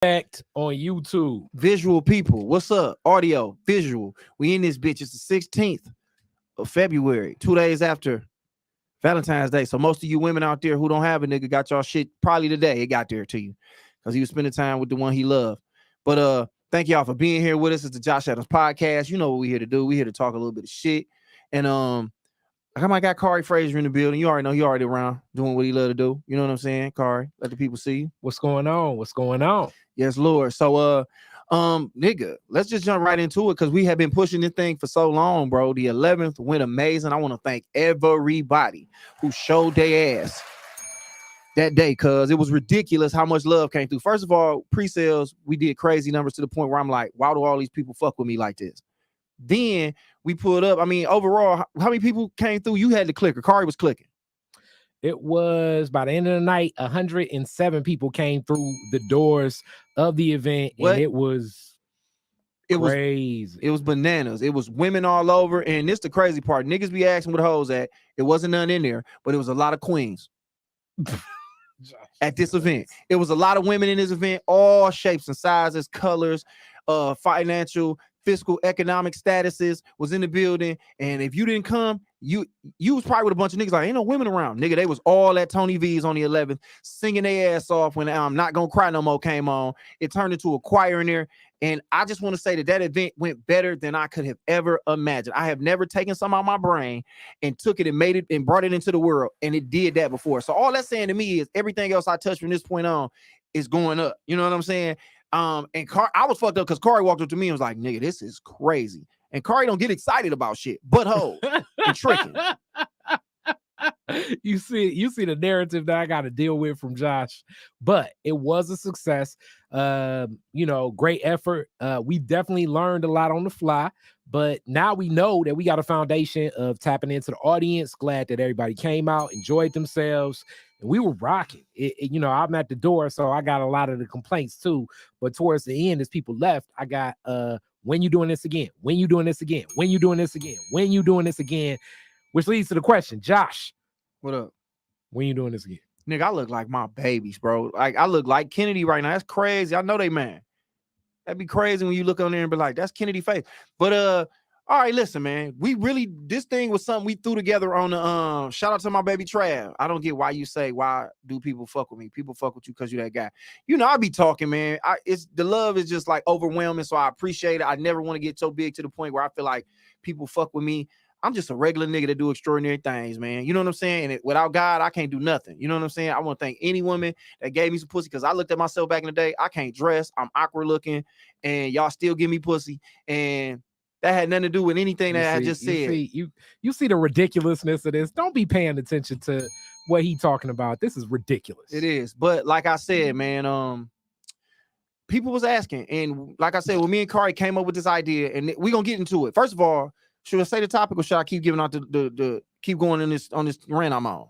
On YouTube. Visual people, what's up? Audio, visual. We in this bitch. It's the 16th of February, 2 days after Valentine's Day. So most of you women out there who don't have a nigga got y'all shit probably today. It got there to you because he was spending time with the one he loved. But thank y'all for being here with us. It's the Josh Adams Podcast. You know what we're here to do. We're here to talk a little bit of shit. And I got Kari Frazier in the building. You already know he already around doing what he love to do. You know what I'm saying, Kari? Let the people see you. What's going on? What's going on? Yes, Lord. So nigga, let's just jump right into it because we have been pushing this thing for so long, bro. The 11th went amazing. I want to thank everybody who showed their ass that day because it was ridiculous how much love came through. First of all, pre-sales, we did crazy numbers to the point where I'm like, why do all these people fuck with me like this? Then we pulled up. I mean, overall, how many people came through? You had the clicker. Kari was clicking. It was by the end of the night, 107 people came through the doors of the event, and it was crazy. It was bananas. It was women all over, and this the crazy part. Niggas be asking where the hoes at. It wasn't none in there, but it was a lot of queens at this event. It was a lot of women in this event, all shapes and sizes, colors, financial, fiscal, economic statuses was in the building. And if you didn't come, you was probably with a bunch of niggas like, ain't no women around. Nigga, they was all at Tony V's on the 11th singing their ass off when I'm Not Gonna Cry No More came on. It turned into a choir in there. And I just want to say that event went better than I could have ever imagined. I have never taken some out of my brain and took it and made it and brought it into the world. And it did that before. So all that's saying to me is everything else I touch from this point on is going up. You know what I'm saying? And I was fucked up because Kari walked up to me and was like, nigga, this is crazy. And Kari don't get excited about shit, but ho, and tricking. You see the narrative that I got to deal with from Josh, but it was a success. Great effort. We definitely learned a lot on the fly, but now we know that we got a foundation of tapping into the audience. Glad that everybody came out, enjoyed themselves, and we were rocking. I'm at the door, so I got a lot of the complaints too. But towards the end, as people left, I got when you doing this again? When you doing this again? When you doing this again? When you doing this again? Which leads to the question, Josh. What up? When you doing this again? Nigga, I look like my babies, bro. Like I look like Kennedy right now. That's crazy. I know they man. That'd be crazy when you look on there and be like, that's Kennedy face. But all right, listen, man. This thing was something we threw together on the shout out to my baby Trav. I don't get why you say, why do people fuck with me? People fuck with you because you're that guy. You know, I be talking, man. It's the love is just like overwhelming. So I appreciate it. I never want to get so big to the point where I feel like people fuck with me. I'm just a regular nigga that do extraordinary things, man. You know what I'm saying? And without God, I can't do nothing. You know what I'm saying? I want to thank any woman that gave me some pussy because I looked at myself back in the day. I can't dress. I'm awkward looking. And y'all still give me pussy. And that had nothing to do with anything I just said. You see the ridiculousness of this. Don't be paying attention to what he talking about. This is ridiculous. It is. But like I said, man, people was asking. And like I said, when me and Kari came up with this idea, and we're going to get into it. First of all, should I say the topic or should I keep giving out the keep going on this rant I'm on?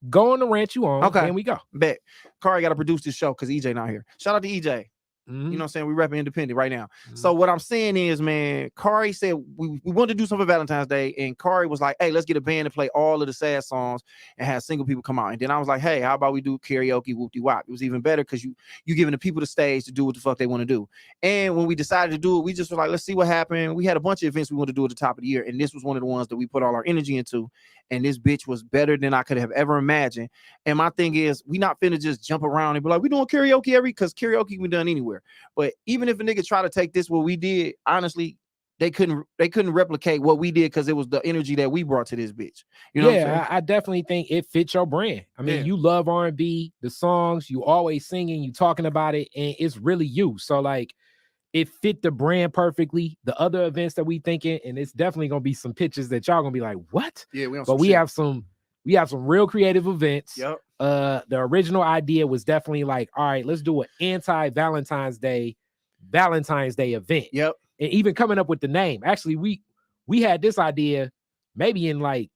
Go on the rant you on. Okay. And we go. Bet. Kari got to produce this show because EJ not here. Shout out to EJ. Mm-hmm. You know what I'm saying? We repping independent right now. Mm-hmm. So what I'm saying is, man, Kari said we wanted to do something for Valentine's Day, and Kari was like, hey, let's get a band to play all of the sad songs and have single people come out. And then I was like, hey, how about we do karaoke whoop-de-wop? It was even better because you giving the people the stage to do what the fuck they want to do. And when we decided to do it, we just were like, let's see what happened. We had a bunch of events we wanted to do at the top of the year, and this was one of the ones that we put all our energy into. And this bitch was better than I could have ever imagined. And my thing is, we not finna just jump around and be like, we doing karaoke because karaoke can be done anywhere. But even if a nigga try to take this what we did, honestly, they couldn't replicate what we did because it was the energy that we brought to this bitch. You know what I'm saying? I definitely think it fits your brand. I mean, you love R&B, the songs, you always singing, you talking about it, and it's really you. So like, it fit the brand perfectly. The other events that we thinking, and it's definitely gonna be some pitches that y'all gonna be like, what? Yeah, we have some real creative events. Yep. The original idea was definitely like, all right, let's do an anti-Valentine's Day event. Yep. And even coming up with the name. Actually, we had this idea maybe in like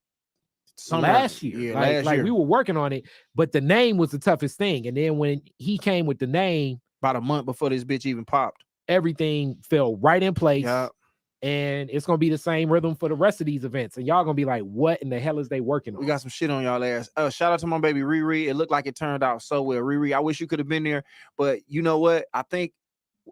last year. Yeah, last year. We were working on it, but the name was the toughest thing. And then when he came with the name about a month before this bitch even popped, everything fell right in place. Yep. and it's gonna be the same rhythm for the rest of these events. And y'all gonna be like, what in the hell is they working on? We got some shit on y'all ass. Shout out to my baby Riri. It looked like it turned out so well. Riri, I wish you could have been there, but you know what?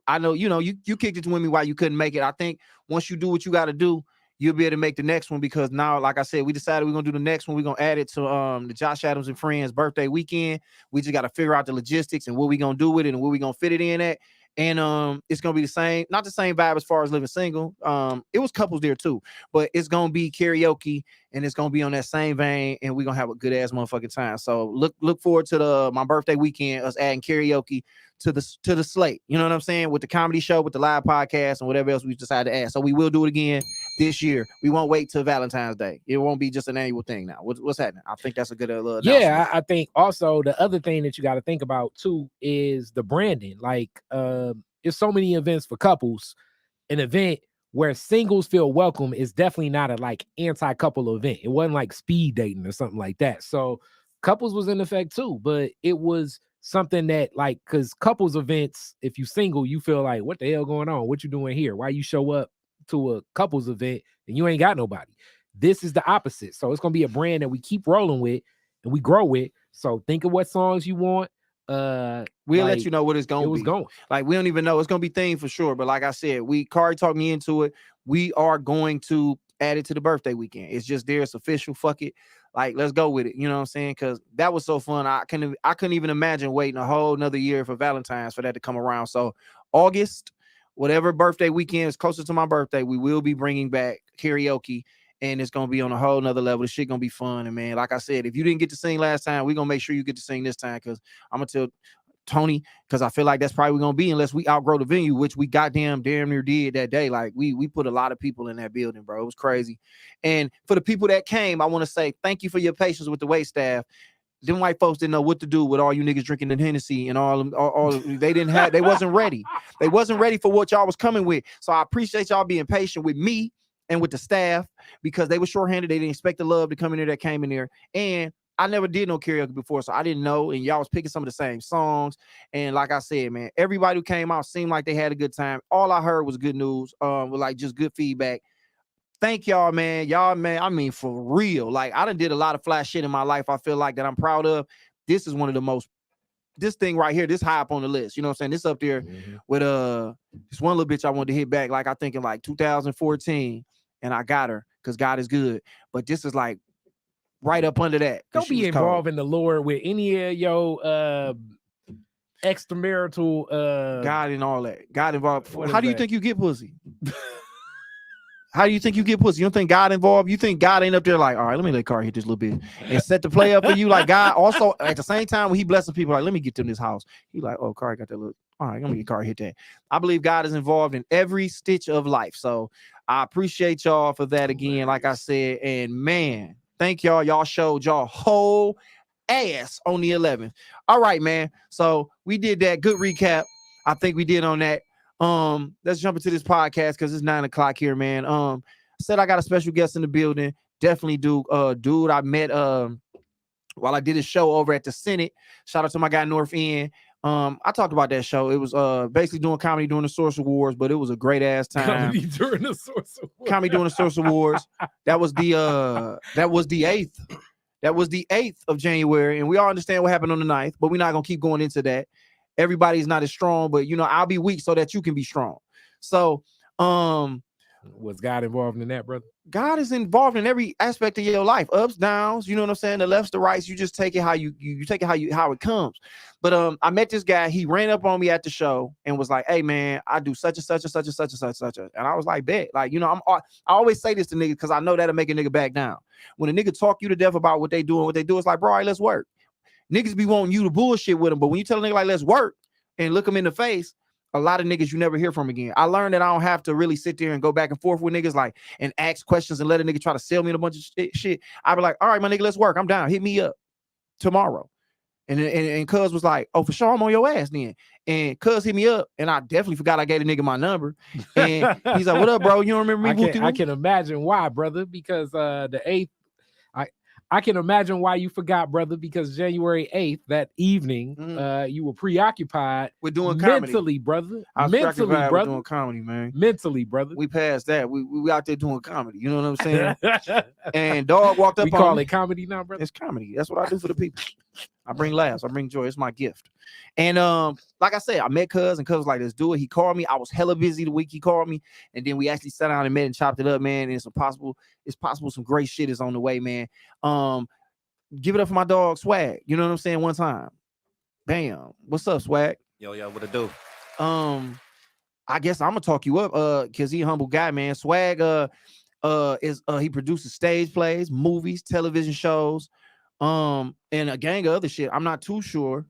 I know, you kicked it to me why you couldn't make it. I think once you do what you got to do, you'll be able to make the next one, because now, like I said, we decided we're gonna do the next one. We're gonna add it to the Josh Adams and Friends birthday weekend. We just got to figure out the logistics and what we gonna do with it and where we gonna fit it in at. And it's gonna be the same, not the same vibe as far as living single. It was couples there too, but it's gonna be karaoke and it's gonna be on that same vein, and we're gonna have a good ass motherfucking time. So look forward to my birthday weekend, us adding karaoke to the slate. You know what I'm saying? With the comedy show, with the live podcast, and whatever else we decide to add. So we will do it again this year. We won't wait till Valentine's Day. It won't be just an annual thing now. What's happening? I think that's a good yeah. I think also the other thing that you got to think about too is the branding. Like there's so many events for couples. An event where singles feel welcome is definitely not a like anti-couple event. It wasn't like speed dating or something like that. So couples was in effect too, but it was something that like, because couples events, if you single, you feel like, what the hell going on? What you doing here? Why you show up to a couples event and you ain't got nobody? This is the opposite. So it's gonna be a brand that we keep rolling with and we grow with. So think of what songs you want. We'll let you know what it's gonna be. Going. Like, we don't even know. It's gonna be themed for sure. But like I said, Kari talked me into it. We are going to add it to the birthday weekend. It's just there. It's official. Fuck it. Like, let's go with it. You know what I'm saying? Because that was so fun. I couldn't even imagine waiting a whole another year for Valentine's for that to come around. So August, whatever birthday weekend is closer to my birthday, we will be bringing back karaoke. And it's going to be on a whole nother level. The shit going to be fun. And man, like I said, if you didn't get to sing last time, we're going to make sure you get to sing this time. Because I'm going to tell Tony, because I feel like that's probably going to be, unless we outgrow the venue, which we damn near did that day. Like, we put a lot of people in that building, bro. It was crazy. And for the people that came, I want to say thank you for your patience with the wait staff. Them white folks didn't know what to do with all you niggas drinking the Hennessy and all they wasn't ready. They wasn't ready for what y'all was coming with. So I appreciate y'all being patient with me and with the staff, because they were shorthanded. They didn't expect the love to come in there that came in there. And I never did no karaoke before, so I didn't know. And y'all was picking some of the same songs. And like I said, man, everybody who came out seemed like they had a good time. All I heard was good news, with like just good feedback. Thank y'all, man. Y'all, man, I mean, for real. Like, I done did a lot of flash shit in my life, I feel like, that I'm proud of. This is one of the most, this thing right here, this high up on the list. You know what I'm saying? This up there with this one little bitch I wanted to hit back, like I think in like 2014. And I got her because God is good. But this is like right up under that. Don't be involved in the Lord with any of your extramarital God and all that. God involved. How do you think you get pussy? How do you think you get pussy? You don't think God involved? You think God ain't up there like, all right, let me let Kari hit this little bit and set the play up for you? Like, God also at the same time when he blessing people, like, let me get to this house. He like, oh, Kari got that look. All right, let me get Kari hit that. I believe God is involved in every stitch of life. So I appreciate y'all for that again, like I said. And man, thank y'all. Y'all showed y'all whole ass on the 11th. All right, man. So we did that. Good recap. I think we did on that. Let's jump into this podcast because it's 9 o'clock here, man. Said I got a special guest in the building. Definitely do. Dude, I met while I did a show over at the Senate. Shout out to my guy North End. I talked about that show. It was basically doing comedy during the Source Awards, but it was a great ass time. Comedy during the Source Awards. Comedy during the Source Awards. That was the 8th. That was the 8th of January, and we all understand what happened on the 9th, but we're not gonna keep going into that. Everybody's not as strong, but you know, I'll be weak so that you can be strong. So, was God involved in that, brother? God is involved in every aspect of your life, ups, downs. You know what I'm saying? The lefts, the rights. You just take it how you take it how it comes. But I met this guy. He ran up on me at the show and was like, "Hey man, I do such and such and such and such and such and such." And I was like, "Bet." Like, you know, I always say this to niggas because I know that'll make a nigga back down. When a nigga talk you to death about what they do and what they do, it's like, bro, all right, let's work. Niggas be wanting you to bullshit with them, but when you tell a nigga like, let's work and look them in the face, a lot of niggas you never hear from again. I learned that I don't have to really sit there and go back and forth with niggas like and ask questions and let a nigga try to sell me in a bunch of shit. I be like, all right, my nigga, let's work. I'm down. Hit me up tomorrow. And Cuz was like, oh, for sure, I'm on your ass then. And Cuz hit me up, and I definitely forgot I gave the nigga my number. And he's like, what up, bro? You don't remember me? I can imagine why, brother, because the 8th, I can imagine why you forgot, brother, because January 8th, that evening, you were preoccupied with doing mentally, brother. I was Mentally, preoccupied brother. with doing comedy, man. Mentally, brother. We passed that. We out there doing comedy. You know what I'm saying? And dog walked up we on call me. it comedy now, brother. It's comedy. That's what I do for the people. I bring laughs. I bring joy. It's my gift. And like I said, I met Cuz and Cuz was like, let's do it. He called me. I was hella busy the week he called me. And then we actually sat down and met and chopped it up, man. And it's possible some great shit is on the way, man. Give it up for my dog Swag. You know what I'm saying? One time. Bam. What's up, Swag? Yo, what it do? I guess I'm gonna talk you up because he a humble guy, man. Swag he produces stage plays, movies, television shows, and a gang of other shit. I'm not too sure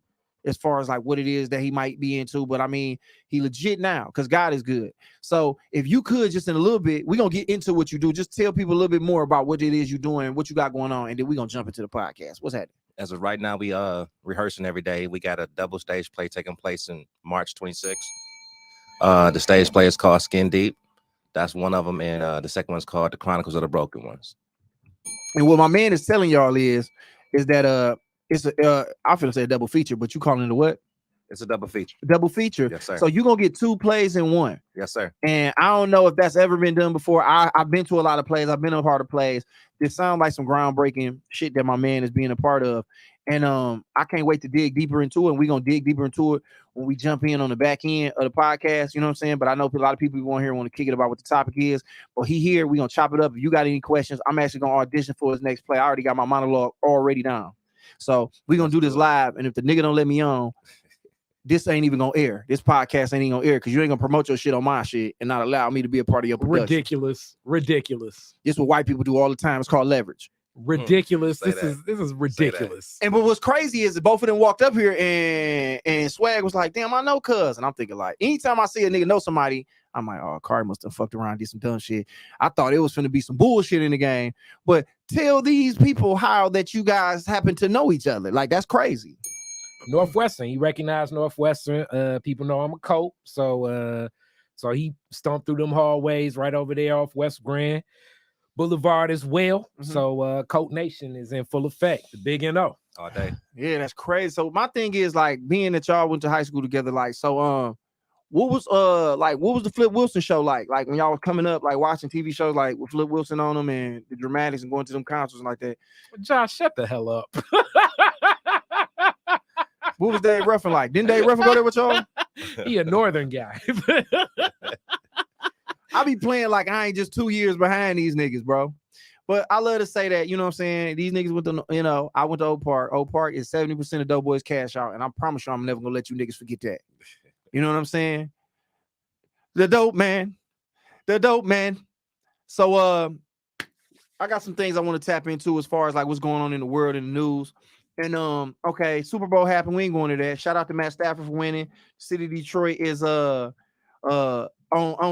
as far as like what it is that he might be into, but I mean, he legit now because God is good. So if you could just in a little bit, we're gonna get into what you do. Just tell people a little bit more about what it is you're doing, what you got going on, and then we're gonna jump into the podcast. What's happening? As of right now, we rehearsing every day. We got a double stage play taking place in March 26th. The stage play is called Skin Deep. That's one of them, and the second one's called The Chronicles of the Broken Ones. And what my man is telling y'all is that it's a I feel say a double feature, but you calling it a what? It's a double feature. Double feature. Yes, sir. So you're gonna get 2 plays in one. Yes, sir. And I don't know if that's ever been done before. I've been to a lot of plays. I've been a part of plays. This sounds like some groundbreaking shit that my man is being a part of. And I can't wait to dig deeper into it. And we're gonna dig deeper into it when we jump in on the back end of the podcast. You know what I'm saying? But I know a lot of people who want to kick it about what the topic is. But we're gonna chop it up. If you got any questions, I'm actually gonna audition for his next play. I already got my monologue already down. So we're gonna do this live. And if the nigga don't let me on, this ain't even gonna air. This podcast ain't even gonna air because you ain't gonna promote your shit on my shit and not allow me to be a part of your production. Ridiculous. This is what white people do all the time. It's called leverage. Ridiculous. This is ridiculous. And but what's crazy is that both of them walked up here and Swag was like, damn, I know Cuz. And I'm thinking like, anytime I see a nigga know somebody, I'm like, oh, Kari must have fucked around, did some dumb shit. I thought it was finna be some bullshit in the game. But tell these people how that you guys happen to know each other. Like, that's crazy. Northwestern. He recognized Northwestern. People know I'm a coach. So he stomped through them hallways right over there off West Grand Boulevard as well. So Coat Nation is in full effect. The big NO. All day. Yeah, that's crazy. So my thing is like being that y'all went to high school together, like, so what was the Flip Wilson show like? Like when y'all was coming up, like watching TV shows like with Flip Wilson on them and the dramatics and going to them concerts and like that. Josh, shut the hell up. What was Dave Ruffin like? Didn't Dave Ruffin go there with y'all? He a northern guy. I be playing like I ain't just 2 years behind these niggas, bro. But I love to say that, you know what I'm saying? These niggas went to, I went to Oak Park. Oak Park is 70% of Doughboys cash out. And I promise you, I'm never gonna let you niggas forget that. You know what I'm saying? The dope man. So I got some things I want to tap into as far as like what's going on in the world and the news. And okay, Super Bowl happened. We ain't going to that. Shout out to Matt Stafford for winning. City of Detroit is on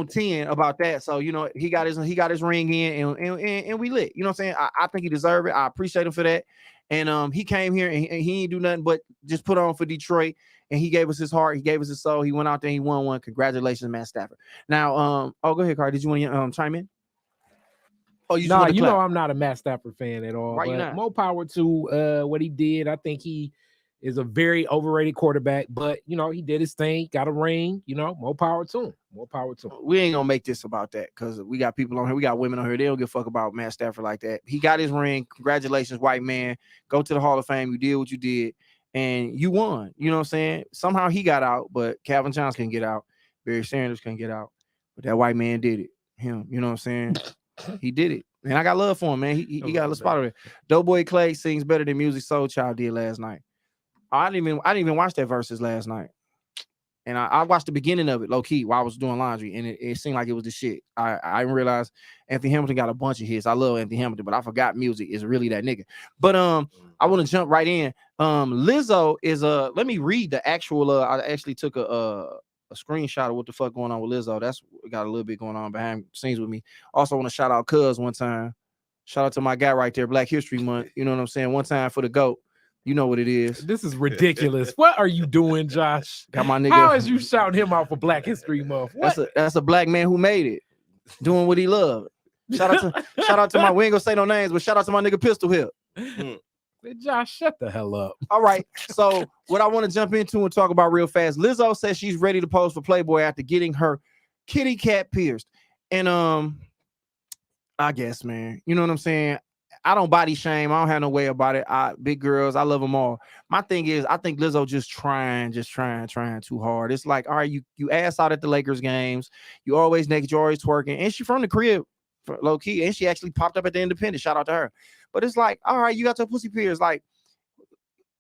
10 about that. So he got his ring in and we lit. You know what I'm saying? I think he deserved it. I appreciate him for that. And he came here and he ain't do nothing but just put on for Detroit. And he gave us his heart. He gave us his soul. He went out there. He won one. Congratulations, Matt Stafford. Now, go ahead, Carl. Did you want to chime in? Oh, you know I'm not a Matt Stafford fan at all. Why you not? More power to what he did. I think he is a very overrated quarterback, but he did his thing, got a ring. More power to him. More power to him. We ain't gonna make this about that because we got people on here. We got women on here. They don't give a fuck about Matt Stafford like that. He got his ring. Congratulations, white man. Go to the Hall of Fame. You did what you did, and you won. You know what I'm saying? Somehow he got out, but Calvin Johnson couldn't get out. Barry Sanders couldn't get out, but that white man did it. Him. You know what I'm saying? He did it. And I got love for him, man. He got a little spot on it. Doughboy Clay sings better than Music Soul Child did last night. I didn't even watch that verses last night. And I watched the beginning of it low key while I was doing laundry, and it seemed like it was the shit. I didn't realize Anthony Hamilton got a bunch of hits. I love Anthony Hamilton, but I forgot Music is really that nigga. But I want to jump right in. Lizzo is let me read the actual. I actually took a screenshot of what the fuck going on with Lizzo. That's got a little bit going on behind the scenes with me. Also want to shout out Cuz one time. Shout out to my guy right there, Black History Month. You know what I'm saying? One time for the GOAT. You know what it is. This is ridiculous. What are you doing, Josh? Got my nigga. How is you shouting him out for Black History Month? What? That's a black man who made it, doing what he loved. Shout out to my, we ain't gonna say no names, but shout out to my nigga Pistol Hip. Josh, shut the hell up. All right. So what I want to jump into and talk about real fast. Lizzo says she's ready to pose for Playboy after getting her kitty cat pierced. And I guess, man, you know what I'm saying? I don't body shame. I don't have no way about it. Big girls, I love them all. My thing is, I think Lizzo just trying too hard. It's like, all right, you ass out at the Lakers games. You always naked. You always twerking. And she from the crib, low key. And she actually popped up at the Independent. Shout out to her. But it's like, all right, you got your pussy pierced. Like,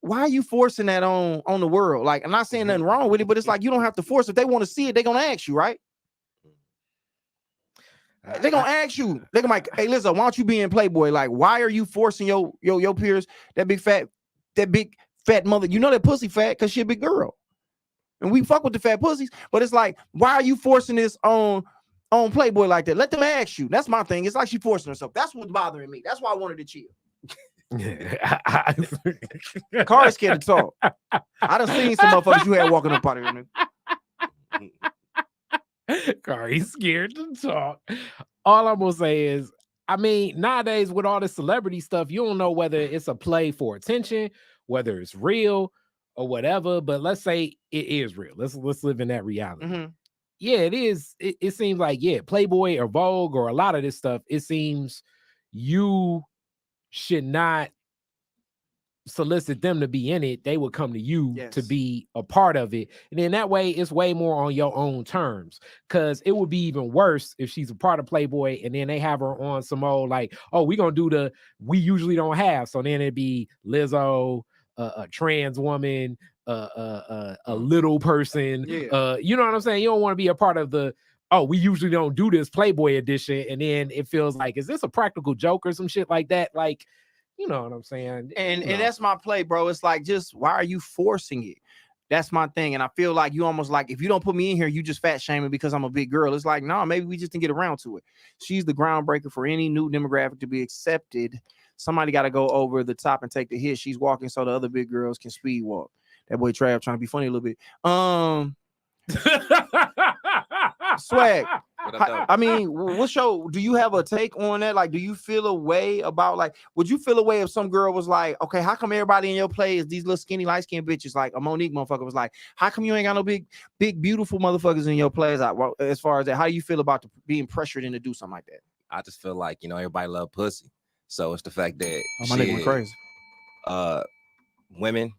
why are you forcing that on the world? Like, I'm not saying nothing wrong with it, but it's like, you don't have to force it. If they want to see it, they're going to ask you, right? They're going to ask you. They're going to like, hey, Lizzo, why don't you be in Playboy? Like, why are you forcing your peers, that big fat mother? You know that pussy fat because she a big girl. And we fuck with the fat pussies. But it's like, why are you forcing this on Playboy like that? Let them ask you. That's my thing. It's like she forcing herself. That's what's bothering me. That's why I wanted to chill. Car's scared to talk. I done seen some motherfuckers you had walking up out of here. Kari's scared to talk. All I'm gonna say is, I mean, nowadays with all this celebrity stuff, you don't know whether it's a play for attention, whether it's real or whatever. But let's say it is real. Let's live in that reality. Mm-hmm. Yeah, it is. It seems like, yeah, Playboy or Vogue or a lot of this stuff, it seems you should not solicit them to be in it. They would come to you to be a part of it. And then that way it's way more on your own terms. Because it would be even worse if she's a part of Playboy and then they have her on some old like, oh, we're going to do we usually don't have. So then it'd be Lizzo, a trans woman, a little person. You know what I'm saying? You don't want to be a part of we usually don't do this Playboy edition. And then it feels like, is this a practical joke or some shit like that? Like, you know what I'm saying? And that's my play, bro. It's like, just why are you forcing it? That's my thing. And I feel like you almost like, if you don't put me in here, you just fat shaming because I'm a big girl. It's like, no, maybe we just didn't get around to it. She's the groundbreaker for any new demographic to be accepted. Somebody got to go over the top and take the hit. She's walking so the other big girls can speed walk. That boy Trav trying to be funny a little bit. Swag. I mean, do you have a take on that? Like, do you feel a way about, like, would you feel a way if some girl was like, okay, how come everybody in your play is these little skinny, light-skinned bitches? Like a Monique motherfucker was like, how come you ain't got no big, beautiful motherfuckers in your plays? Well, as far as that, how do you feel about being pressured into do something like that? I just feel like, everybody love pussy. So it's the fact that my nigga went crazy. Women,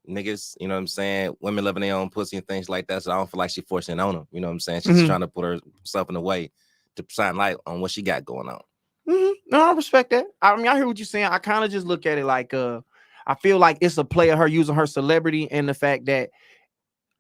niggas, you know what I'm saying? Women loving their own pussy and things like that. So I don't feel like she's forcing it on them. You know what I'm saying? She's just trying to put herself in the way to shine light on what she got going on. No, I respect that. I mean, I hear what you're saying. I kind of just look at it like, I feel like it's a play of her using her celebrity and the fact that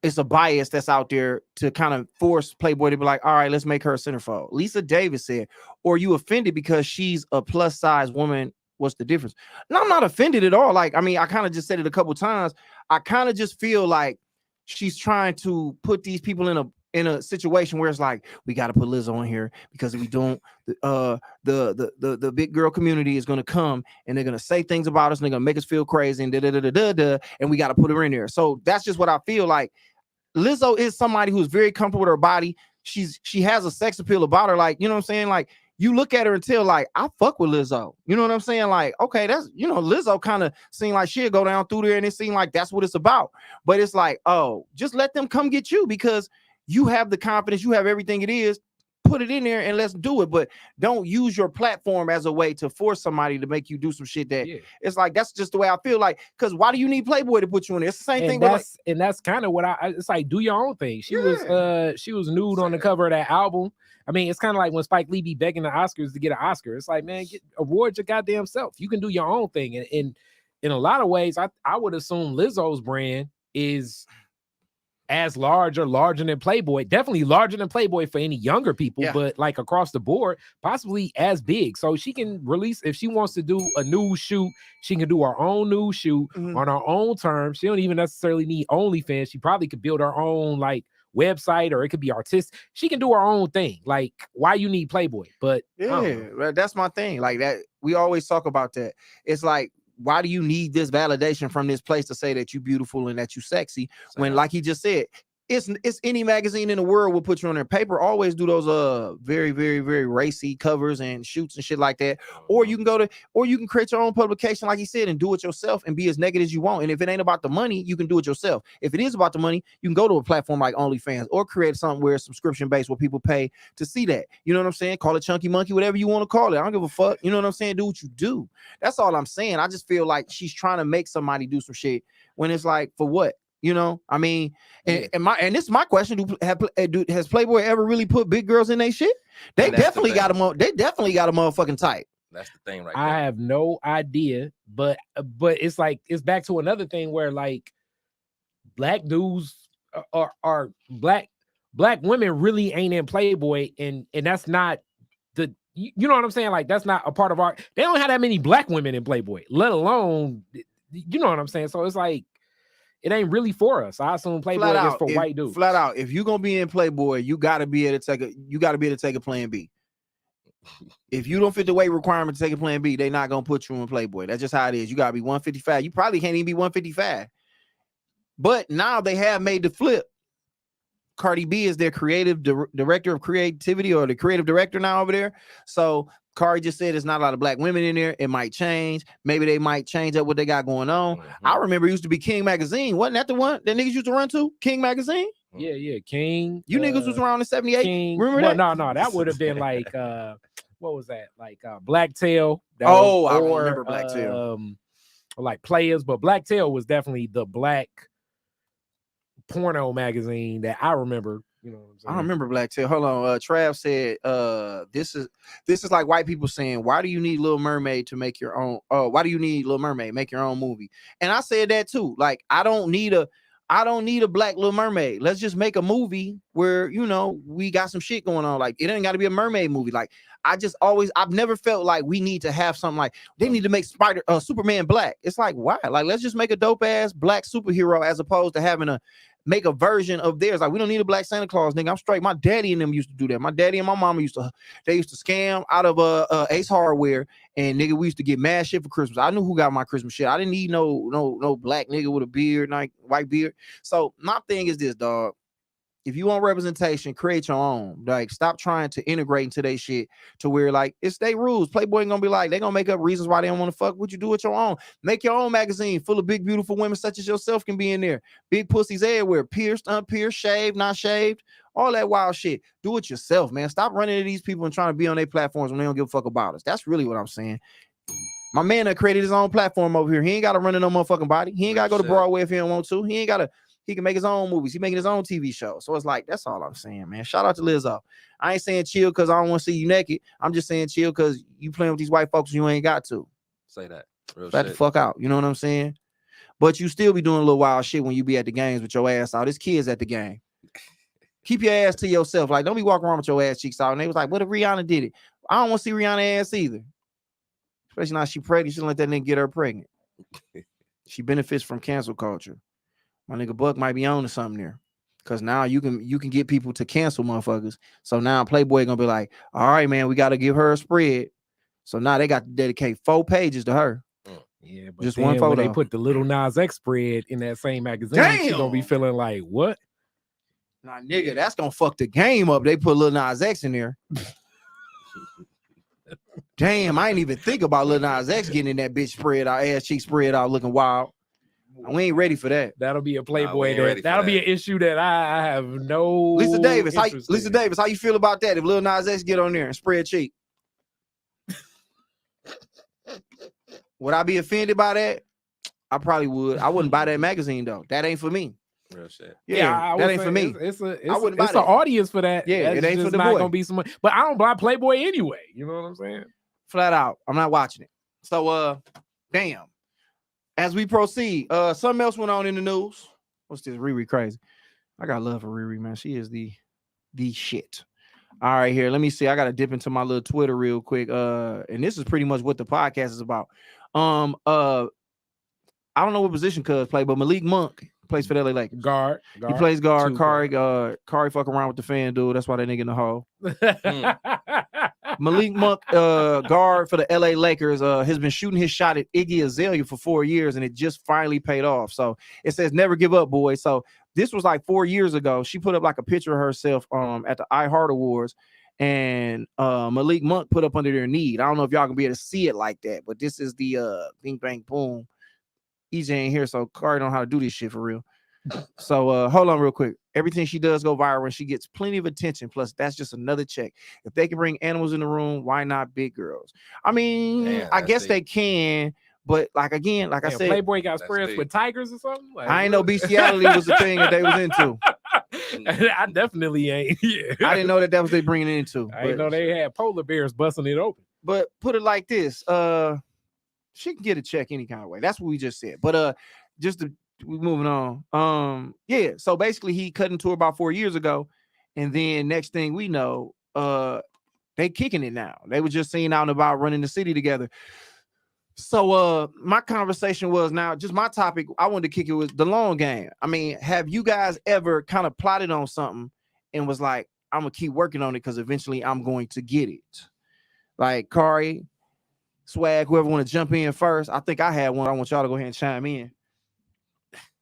it's a bias that's out there to kind of force Playboy to be like, all right, let's make her a centerfold. Lisa Davis said, or you offended because she's a plus size woman. What's the difference? No, I'm not offended at all. Like, I mean, I kind of just said it a couple times. I kind of just feel like she's trying to put these people in a situation where it's like, we got to put Lizzo on here because if we don't, the big girl community is going to come and they're going to say things about us and they're going to make us feel crazy and and we got to put her in there. So that's just what I feel like. Lizzo is somebody who's very comfortable with her body. She has a sex appeal about her. Like, you know what I'm saying? Like, you look at her and tell, like, I fuck with Lizzo. You know what I'm saying? Like, okay, that's, Lizzo kind of seemed like she'll go down through there and it seemed like that's what it's about. But it's like, oh, just let them come get you because you have the confidence, you have everything it is. Put it in there and let's do it. But don't use your platform as a way to force somebody to make you do some shit that it's like, that's just the way I feel like, because why do you need Playboy to put you in there? It's the same thing. And that's kind of what it's like, do your own thing. She was nude on the cover of that album. I mean, it's kind of like when Spike Lee be begging the Oscars to get an Oscar. It's like, man, award your goddamn self. You can do your own thing. And in a lot of ways, I would assume Lizzo's brand is as large or larger than Playboy, definitely larger than Playboy for any younger people, but like across the board, possibly as big. So she can release, if she wants to do a news shoot, she can do her own news shoot on her own terms. She don't even necessarily need OnlyFans. She probably could build her own like website, or it could be artistic. She can do her own thing. Like, why you need Playboy? But that's my thing. Like that, we always talk about that. It's like, why do you need this validation from this place to say that you beautiful and that you sexy when, like he just said, it's any magazine in the world will put you on their paper. Always do those very, very, very racy covers and shoots and shit like that. Or you can create your own publication, like he said, and do it yourself and be as naked as you want. And if it ain't about the money, you can do it yourself. If it is about the money, you can go to a platform like OnlyFans or create something where it's subscription based where people pay to see that. You know what I'm saying? Call it Chunky Monkey, whatever you want to call it. I don't give a fuck. You know what I'm saying? Do what you do. That's all I'm saying. I just feel like she's trying to make somebody do some shit when it's like, for what? You know, I mean, and this is my question: has Playboy ever really put big girls in their shit? They definitely got them. They definitely got a motherfucking type. That's the thing, right? I have no idea, but it's like it's back to another thing where like black dudes are black women really ain't in Playboy, and that's not the you know what I'm saying? Like that's not a part of our. They don't have that many black women in Playboy, let alone you know what I'm saying. So it's like. It ain't really for us. I assume Playboy is for white dudes. Flat out, if you're gonna be in Playboy, you gotta be able to take a plan B. If you don't fit the weight requirement to take a plan B, they're not gonna put you in Playboy. That's just how it is. You gotta be 155. You probably can't even be 155. But now they have made the flip. Cardi B is their creative director of creativity, or the creative director now over there. So Cardi just said there's not a lot of black women in there. It might change. Maybe they might change up what they got going on. Mm-hmm. I remember it used to be King Magazine. Wasn't that the one that niggas used to run to? King Magazine? Yeah, King. You niggas was around in 78. King. Remember that? No, that would have been like what was that? Like Blacktail. I remember Blacktail. Like Players, but Blacktail was definitely the black porno magazine that I remember. You know what I'm saying? I remember Blacktail. Hold on. Trav said, this is like white people saying, why do you need Little Mermaid to make your own? Why do you need Little Mermaid? Make your own movie. And I said that too. Like, I don't need a black Little Mermaid. Let's just make a movie where, you know, we got some shit going on. Like, it ain't got to be a mermaid movie. Like, I've never felt like we need to have something like they need to make Superman black. It's like, why? Like, let's just make a dope ass black superhero as opposed to having to make a version of theirs. Like, we don't need a black Santa Claus, nigga. I'm straight. My daddy and them used to do that. My daddy and my mama used to scam out of Ace Hardware, and nigga, we used to get mad shit for Christmas. I knew who got my Christmas shit. I didn't need no black nigga with a beard, like white beard. So my thing is this, dog. If you want representation, create your own. Like, stop trying to integrate into their shit to where, like, it's their rules. Playboy ain't gonna be like, they gonna make up reasons why they don't want to fuck. What you do with your own? Make your own magazine full of big, beautiful women such as yourself can be in there. Big pussies everywhere. Pierced, unpierced, shaved, not shaved. All that wild shit. Do it yourself, man. Stop running to these people and trying to be on their platforms when they don't give a fuck about us. That's really what I'm saying. My man that created his own platform over here. He ain't got to run in no motherfucking body. He ain't got to go to Broadway if he don't want to. He can make his own movies. He's making his own TV show. So it's like, that's all I'm saying, man. Shout out to Lizzo. I ain't saying chill because I don't want to see you naked. I'm just saying chill because you playing with these white folks and you ain't got to. Say that. Let the fuck out. You know what I'm saying? But you still be doing a little wild shit when you be at the games with your ass out. There's kids at the game. Keep your ass to yourself. Like, don't be walking around with your ass cheeks out. And they was like, what if Rihanna did it? I don't want to see Rihanna ass either. Especially now she pregnant. She don't let that nigga get her pregnant. She benefits from cancel culture. My nigga Buck might be on to something there. Cause now you can get people to cancel motherfuckers. So now Playboy gonna be like, all right, man, we gotta give her a spread. So now they got to dedicate 4 pages to her. Yeah, but just one photo. When they put the Little Nas X spread in that same magazine, she gonna be feeling like, what? Nah, nigga, that's gonna fuck the game up. They put Lil Nas X in there. Damn, I ain't even think about Lil Nas X getting in that bitch spread out, ass cheek spread out, looking wild. We ain't ready for that. That'll be a Playboy. That'll be an issue that I have no. Lisa Davis, how you feel about that? If Lil Nas X get on there and spread cheek, would I be offended by that? I probably would. I wouldn't buy that magazine though. That ain't for me. Real shit. Yeah, that ain't for me. It's an audience for that. Yeah, it ain't for the not boy. Gonna be some. But I don't buy Playboy anyway. You know what I'm saying? Flat out, I'm not watching it. So, damn. As we proceed, something else went on in the news. What's this? Riri crazy. I got love for Riri, man. She is the shit. All right, here. Let me see. I gotta dip into my little Twitter real quick. And this is pretty much what the podcast is about. I don't know what position Cuz play, but Malik Monk plays for the LA Lakers. Guard. He plays guard. Kari fuck around with the fan dude. That's why that nigga in the hole. Malik Monk, guard for the LA Lakers, has been shooting his shot at Iggy Azalea for 4 years, and it just finally paid off. So it says never give up, boys. So this was like 4 years ago. She put up like a picture of herself at the iHeart Awards, and Malik Monk put up under their need. I don't know if y'all can be able to see it like that, but this is the Bing Bang Boom. EJ ain't here, so Kari don't know how to do this shit for real. So hold on real quick. Everything she does go viral, and she gets plenty of attention. Plus, that's just another check. If they can bring animals in the room, why not big girls? I mean, man, I guess they can, but like again, like I said, Playboy got spreads with tigers or something. Like, I ain't know bestiality was the thing that they was into. I definitely ain't. Yeah. I didn't know that was they bringing it into. I didn't know they had polar bears busting it open. But put it like this: she can get a check any kind of way. That's what we just said. But we moving on. Yeah. So basically, he cut into her about 4 years ago, and then next thing we know, they kicking it now. They were just seen out and about running the city together. So my conversation was now just my topic. I wanted to kick it with the long game. I mean, have you guys ever kind of plotted on something and was like, I'm gonna keep working on it because eventually I'm going to get it? Like Kari, Swag, whoever want to jump in first. I think I had one. I want y'all to go ahead and chime in.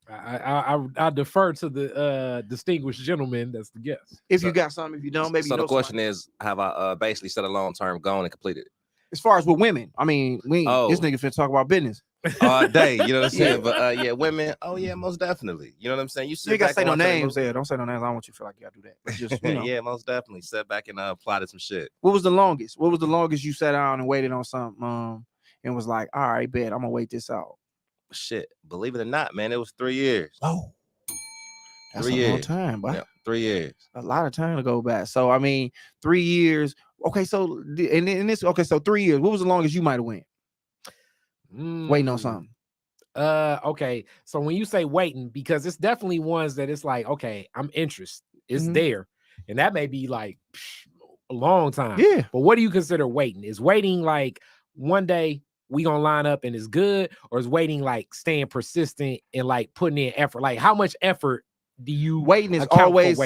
I defer to the distinguished gentleman that's the guest. If you got something, if you don't, maybe. So the question is, have I basically set a long-term goal and completed it? As far as with women, I mean, this nigga finna talk about business all day. You know what I'm saying? But yeah, women. Oh yeah, most definitely. You know what I'm saying? You gotta say no names. There, don't say no names. I don't want you to feel like you gotta do that. Just, yeah, most definitely. Set back and plotted some shit. What was the longest? What was the longest you sat down and waited on something? And was like, all right, bet I'm gonna wait this out. Shit, believe it or not, man, it was 3 years. Oh, that's 3 a years. long time, but 3 years. A lot of time to go back. So I mean, 3 years. Okay, so so 3 years. What was the longest you might have went? Waiting on something. Okay. So when you say waiting, because it's definitely ones that it's like, okay, I'm interested. It's there. And that may be like a long time. Yeah. But what do you consider waiting? Is waiting like one day we gonna line up and it's good, or is waiting like staying persistent and like putting in effort? Like how much effort do you waiting is always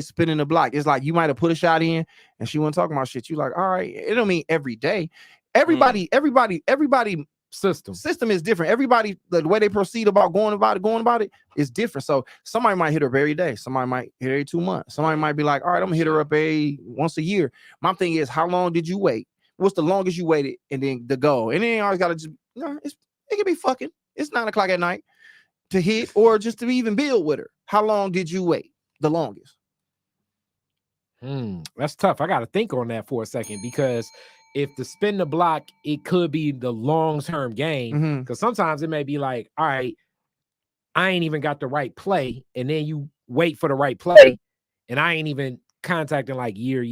spinning the block? It's like you might have put a shot in and she wasn't talking about shit. You like, all right, it don't mean every day. Everybody system is different. Everybody, the way they proceed about going about it is different. So somebody might hit her every day, somebody might hit her every 2 months, somebody might be like, all right, I'm gonna hit her up once a year. My thing is, how long did you wait? What's the longest you waited? And then the goal. And then you always gotta just it could be fucking. It's 9 o'clock at night to hit, or just to even build with her. How long did you wait? The longest. That's tough. I got to think on that for a second, because if the spin the block, it could be the long-term game. Because sometimes it may be like, all right, I ain't even got the right play, and then you wait for the right play, and I ain't even contacting like year.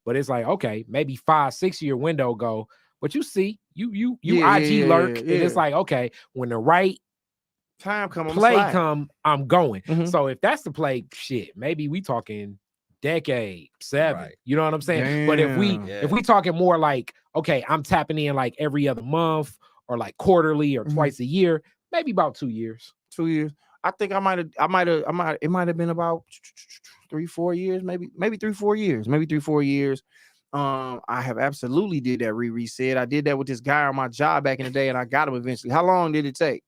But it's like, okay, maybe 5-6 year window go, but you see, you IG lurk, and it's like, okay, when the right time come, I'm going. So if that's the play, shit, maybe we talking decade 7. Right. You know what I'm saying? Damn. But if we talking more like, okay, I'm tapping in like every other month or like quarterly or twice a year, maybe about 2 years. 2 years. I think it might have been about 3-4 years, maybe 3-4 years, maybe 3-4 years. I have absolutely did that. Riri said I did that with this guy on my job back in the day, and I got him eventually. How long did it take?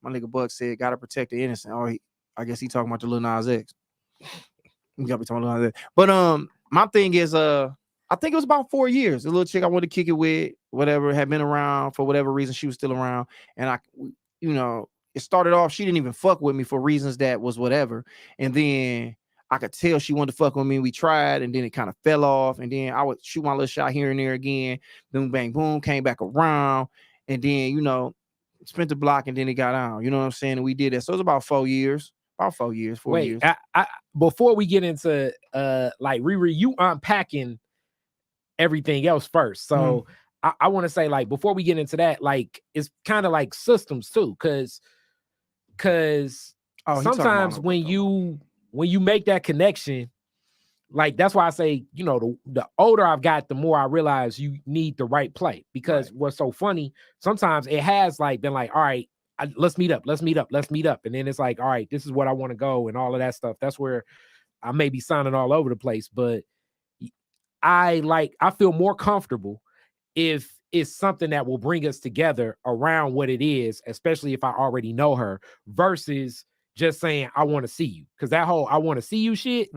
My nigga Buck said, gotta protect the innocent. Oh, I guess he talking about the Lil Nas X. You gotta be talking about that. But my thing is, I think it was about 4 years. The little chick I wanted to kick it with, whatever, had been around for whatever reason. She was still around, and it started off. She didn't even fuck with me for reasons that was whatever, and then I could tell she wanted to fuck with me. We tried, and then it kind of fell off, and then I would shoot my little shot here and there again. Boom, bang, boom, came back around, and then spent the block, and then it got on. You know what I'm saying? And we did that. So it was about 4 years. About 4 years. 4 years. I before we get into like Riri, you unpacking everything else first. So I want to say, like, before we get into that, like, it's kind of like systems too, because sometimes when you make that connection, like, that's why I say, the older I've got, the more I realize you need the right play. Because what's so funny, sometimes it has like been like, all right, let's meet up. And then it's like, all right, this is what I want to go and all of that stuff. That's where I may be sounding all over the place, but I feel more comfortable if it's something that will bring us together around what it is, especially if I already know her, versus just saying I want to see you. Because that whole I want to see you shit,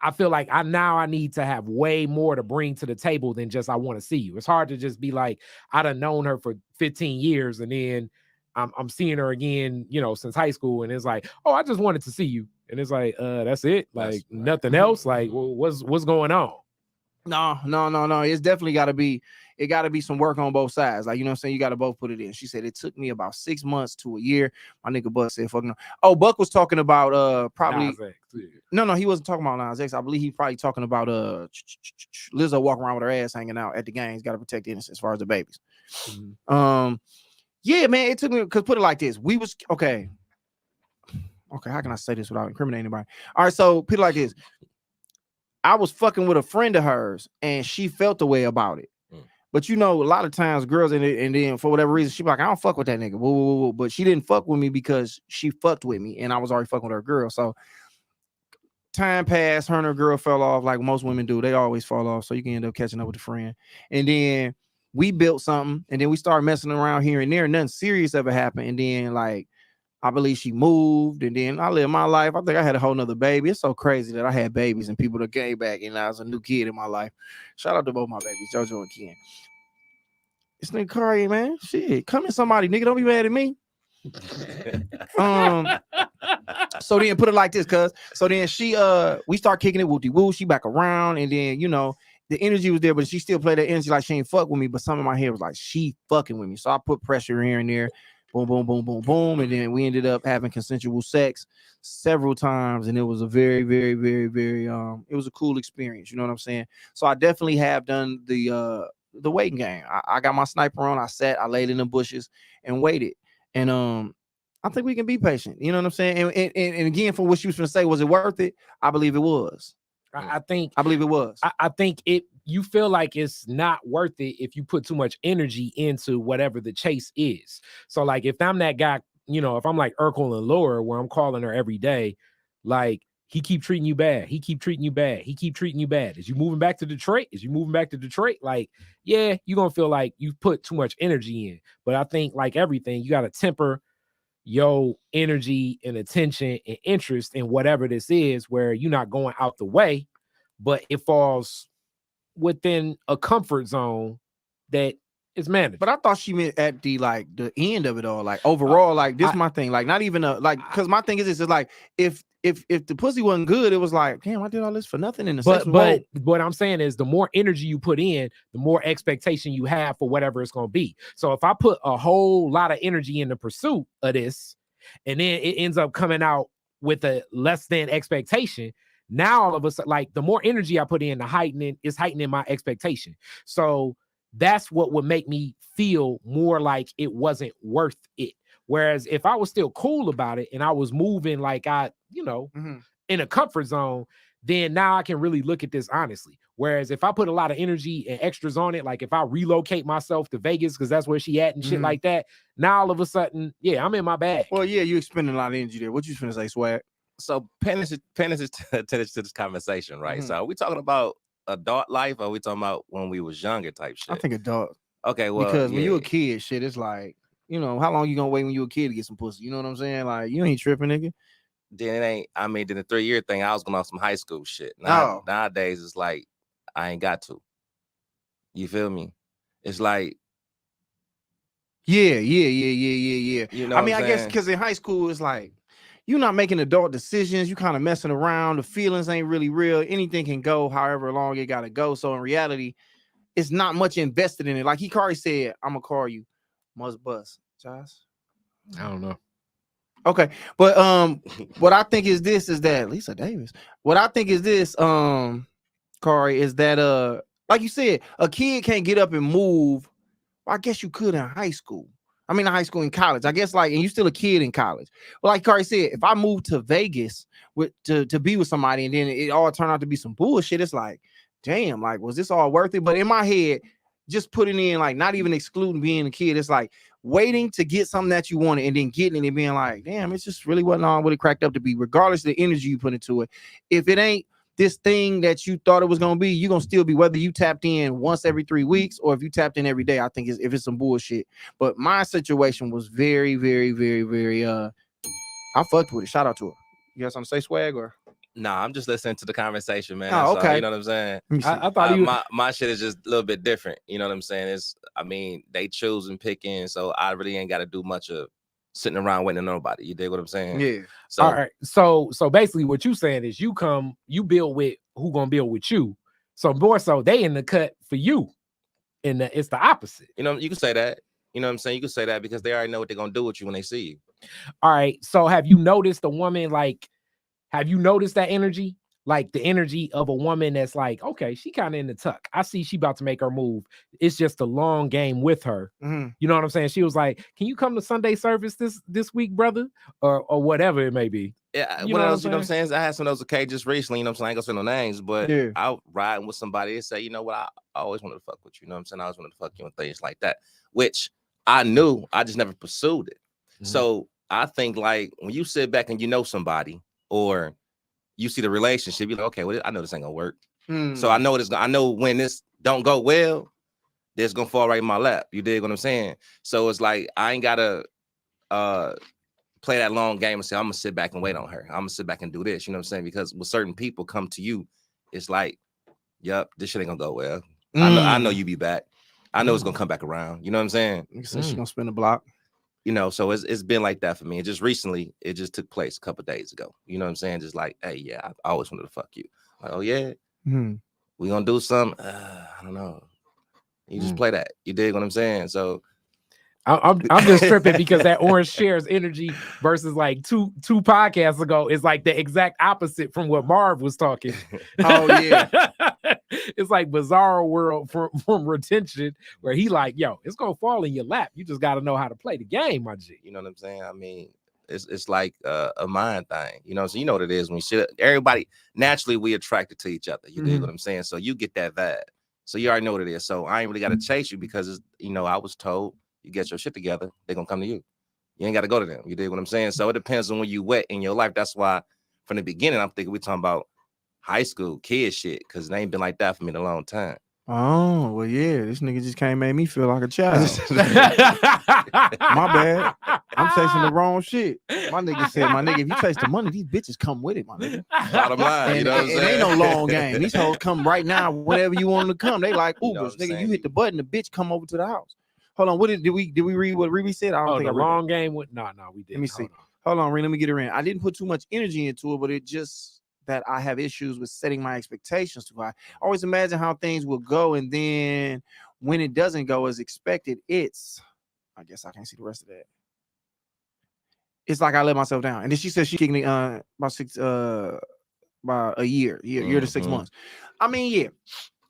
I feel like I need to have way more to bring to the table than just I want to see you. It's hard to just be like, I done known her for 15 years and then I'm seeing her again, you know, since high school, and it's like, oh, I just wanted to see you. And it's like, that's it. Like nothing else. Like, what's going on? No. It's definitely got to be some work on both sides. Like, you know what I'm saying? You got to both put it in. She said it took me about 6 months to a year. My nigga Buck said, fuck no. Oh, Buck was talking about probably Nas X, yeah. No, he wasn't talking about Nas X. I believe he's probably talking about Lizzo walking around with her ass hanging out at the games. Got to protect the innocence as far as the babies. Yeah, man, it took me, because put it like this. We was okay, how can I say this without incriminating anybody? All right, so put it like this. I was fucking with a friend of hers and she felt the way about it. But you know, a lot of times girls and then for whatever reason, she be like, I don't fuck with that nigga. Whoa. But she didn't fuck with me because she fucked with me and I was already fucking with her girl. So time passed, her and her girl fell off like most women do. They always fall off. So you can end up catching up with a friend. And then we built something and then we started messing around here and there. Nothing serious ever happened. And then like, I believe she moved, and then I lived my life. I think I had a whole nother baby. It's so crazy that I had babies and people that came back, and I was a new kid in my life. Shout out to both my babies, JoJo and Ken. This nigga Kari, man, shit, come in somebody, nigga, don't be mad at me. So then put it like this, cuz. So then she, we start kicking it wooty woo. She back around, and then you know the energy was there, but she still played that energy like she ain't fuck with me. But some of my head was like she fucking with me. So I put pressure here and there. Boom, boom, boom, boom, boom. And then we ended up having consensual sex several times. And it was a very, very, very, very, it was a cool experience. You know what I'm saying? So I definitely have done the waiting game. I got my sniper on. I laid in the bushes and waited. And I think we can be patient. You know what I'm saying? And again, for what she was going to say, was it worth it? I believe it was. I believe it was. I think you feel like it's not worth it if you put too much energy into whatever the chase is. So like if I'm that guy, you know, if I'm like Urkel and Laura, where I'm calling her every day, like he keep treating you bad. He keep treating you bad. He keep treating you bad. Is you moving back to Detroit? Like, yeah, you're going to feel like you put too much energy in. But I think like everything, you got to temper your energy and attention and interest in whatever this is, where you're not going out the way, but it falls within a comfort zone that is managed. But I thought she meant at the end of it all, like overall, like this my thing, like not even because my thing is this is like if the pussy wasn't good, it was like, damn, I did all this for nothing in the sex. But what I'm saying is the more energy you put in, the more expectation you have for whatever it's going to be. So if I put a whole lot of energy in the pursuit of this, and then it ends up coming out with a less than expectation, now all of a sudden, like the more energy I put in, the heightening my expectation. So that's what would make me feel more like it wasn't worth it. Whereas if I was still cool about it and I was moving like in a comfort zone, then now I can really look at this honestly. Whereas if I put a lot of energy and extras on it, like if I relocate myself to Vegas because that's where she at and shit like that, now all of a sudden, yeah, I'm in my bag. Well, yeah, you expending a lot of energy there. What you finna say, Swag? So paying attention to this conversation, right? So are we talking about adult life, or are we talking about when we was younger type shit? I think adult. Okay, well, because when you a kid, shit, it's like, you know, how long you gonna wait when you a kid to get some pussy? You know what I'm saying? Like, you ain't tripping, nigga. Then it ain't. I mean, then the 3-year thing, I was going off some high school shit. Nowadays, it's like I ain't got to. You feel me? It's like, yeah. You know, I mean, I guess because in high school, it's like you're not making adult decisions. You kind of messing around. The feelings ain't really real. Anything can go however long it gotta go. So in reality, it's not much invested in it. Like Hikari said, I'm gonna call you. Must bust. Josh? I don't know. Okay, but what I think is that Lisa Davis. What I think is this, Kari, is that like you said, a kid can't get up and move. Well, I guess you could in high school. I mean, in high school, in college. I guess and you still a kid in college. But like Kari said, if I move to Vegas to be with somebody and then it all turned out to be some bullshit, it's like, damn, like, was this all worth it? But in my head, just putting in, like, not even excluding being a kid, it's like waiting to get something that you wanted and then getting it and being like, damn, it's just really wasn't all what it cracked up to be, regardless of the energy you put into it. If it ain't this thing that you thought it was going to be, you're going to still be, whether you tapped in once every 3 weeks or if you tapped in every day. I think if it's some bullshit. But my situation was very, very, very, very I fucked with it. Shout out to her. You got something to say, Swag, or? Nah, I'm just listening to the conversation, man. Oh, okay. You know what I'm saying? I thought my shit is just a little bit different. You know what I'm saying? I mean, they choose and picking, so I really ain't got to do much of sitting around waiting on nobody. You dig what I'm saying? Yeah. So, all right. So basically, what you saying is you build with who gonna build with you. So more so, they in the cut for you, and it's the opposite. you know, you can say that. You know what I'm saying? You can say that because they already know what they're gonna do with you when they see you. All right. So have you noticed the woman like? Have you noticed that energy? Like the energy of a woman that's like, okay, she kind of in the tuck. I see she about to make her move. It's just a long game with her. Mm-hmm. You know what I'm saying? She was like, can you come to Sunday service this week, brother? Or whatever it may be. Yeah, You one know of what those, you know what I'm saying? I had some of those occasions recently, you know what I'm saying? I ain't gonna say no names, but Yeah. I riding with somebody and say, you know what, I always wanted to fuck with you. You know what I'm saying? I always wanted to fuck you and things like that, which I knew, I just never pursued it. Mm-hmm. So I think like when you sit back and you know somebody or you see the relationship, you're like, okay, well, I know this ain't gonna work. So I know when this don't go well, this gonna fall right in my lap. You dig what I'm saying? So it's like I ain't gotta play that long game and say, I'm gonna sit back and wait on her. I'm gonna sit back and do this. You know what I'm saying? Because when certain people come to you, it's like, yep, this shit ain't gonna go well. I know you be back. I know it's gonna come back around. You know what I'm saying? You said she gonna spin the block. You know, so it's been like that for me. And just recently, it just took place a couple of days ago. You know what I'm saying? Just like, hey, yeah, I always wanted to fuck you. Like, oh yeah, we gonna do something. I don't know. You just play that. You dig what I'm saying? So I'm just tripping because that Orange Shares energy versus like two podcasts ago is like the exact opposite from what Marv was talking. Oh yeah. It's like bizarre world from retention where he like, yo, it's gonna fall in your lap. You just got to know how to play the game, my G. You know what I'm saying? I mean, it's like a mind thing. You know, so you know what it is when everybody naturally we attracted to each other. You dig what I'm saying? So you get that vibe. So you already know what it is. So I ain't really got to chase you because it's, you know, I was told you get your shit together, they're gonna come to you. You ain't got to go to them. You dig what I'm saying? So it depends on when you wet in your life. That's why from the beginning I'm thinking we're talking about high school kid shit because it ain't been like that for me in a long time. Oh, well, yeah, this nigga just can't make me feel like a child. My bad. I'm chasing the wrong shit. My nigga said, my nigga, if you chase the money, these bitches come with it, my nigga. Bottom line, And, you know what I'm saying? it ain't no long game. These hoes come right now, whenever you want them to come. They like Ubers. You know what I'm Nigga, saying? you hit the button, the bitch come over to the house. Hold on, did we read what Riri said? I don't think the I read long game with no, we didn't. Let me see. Hold on, Riri, let me get her in. I didn't put too much energy into it, but it just that I have issues with setting my expectations too high. I always imagine how things will go, and then when it doesn't go as expected, I guess I can't see the rest of that. It's like I let myself down. And then she said she kicked me about a year to 6 months. I mean, yeah.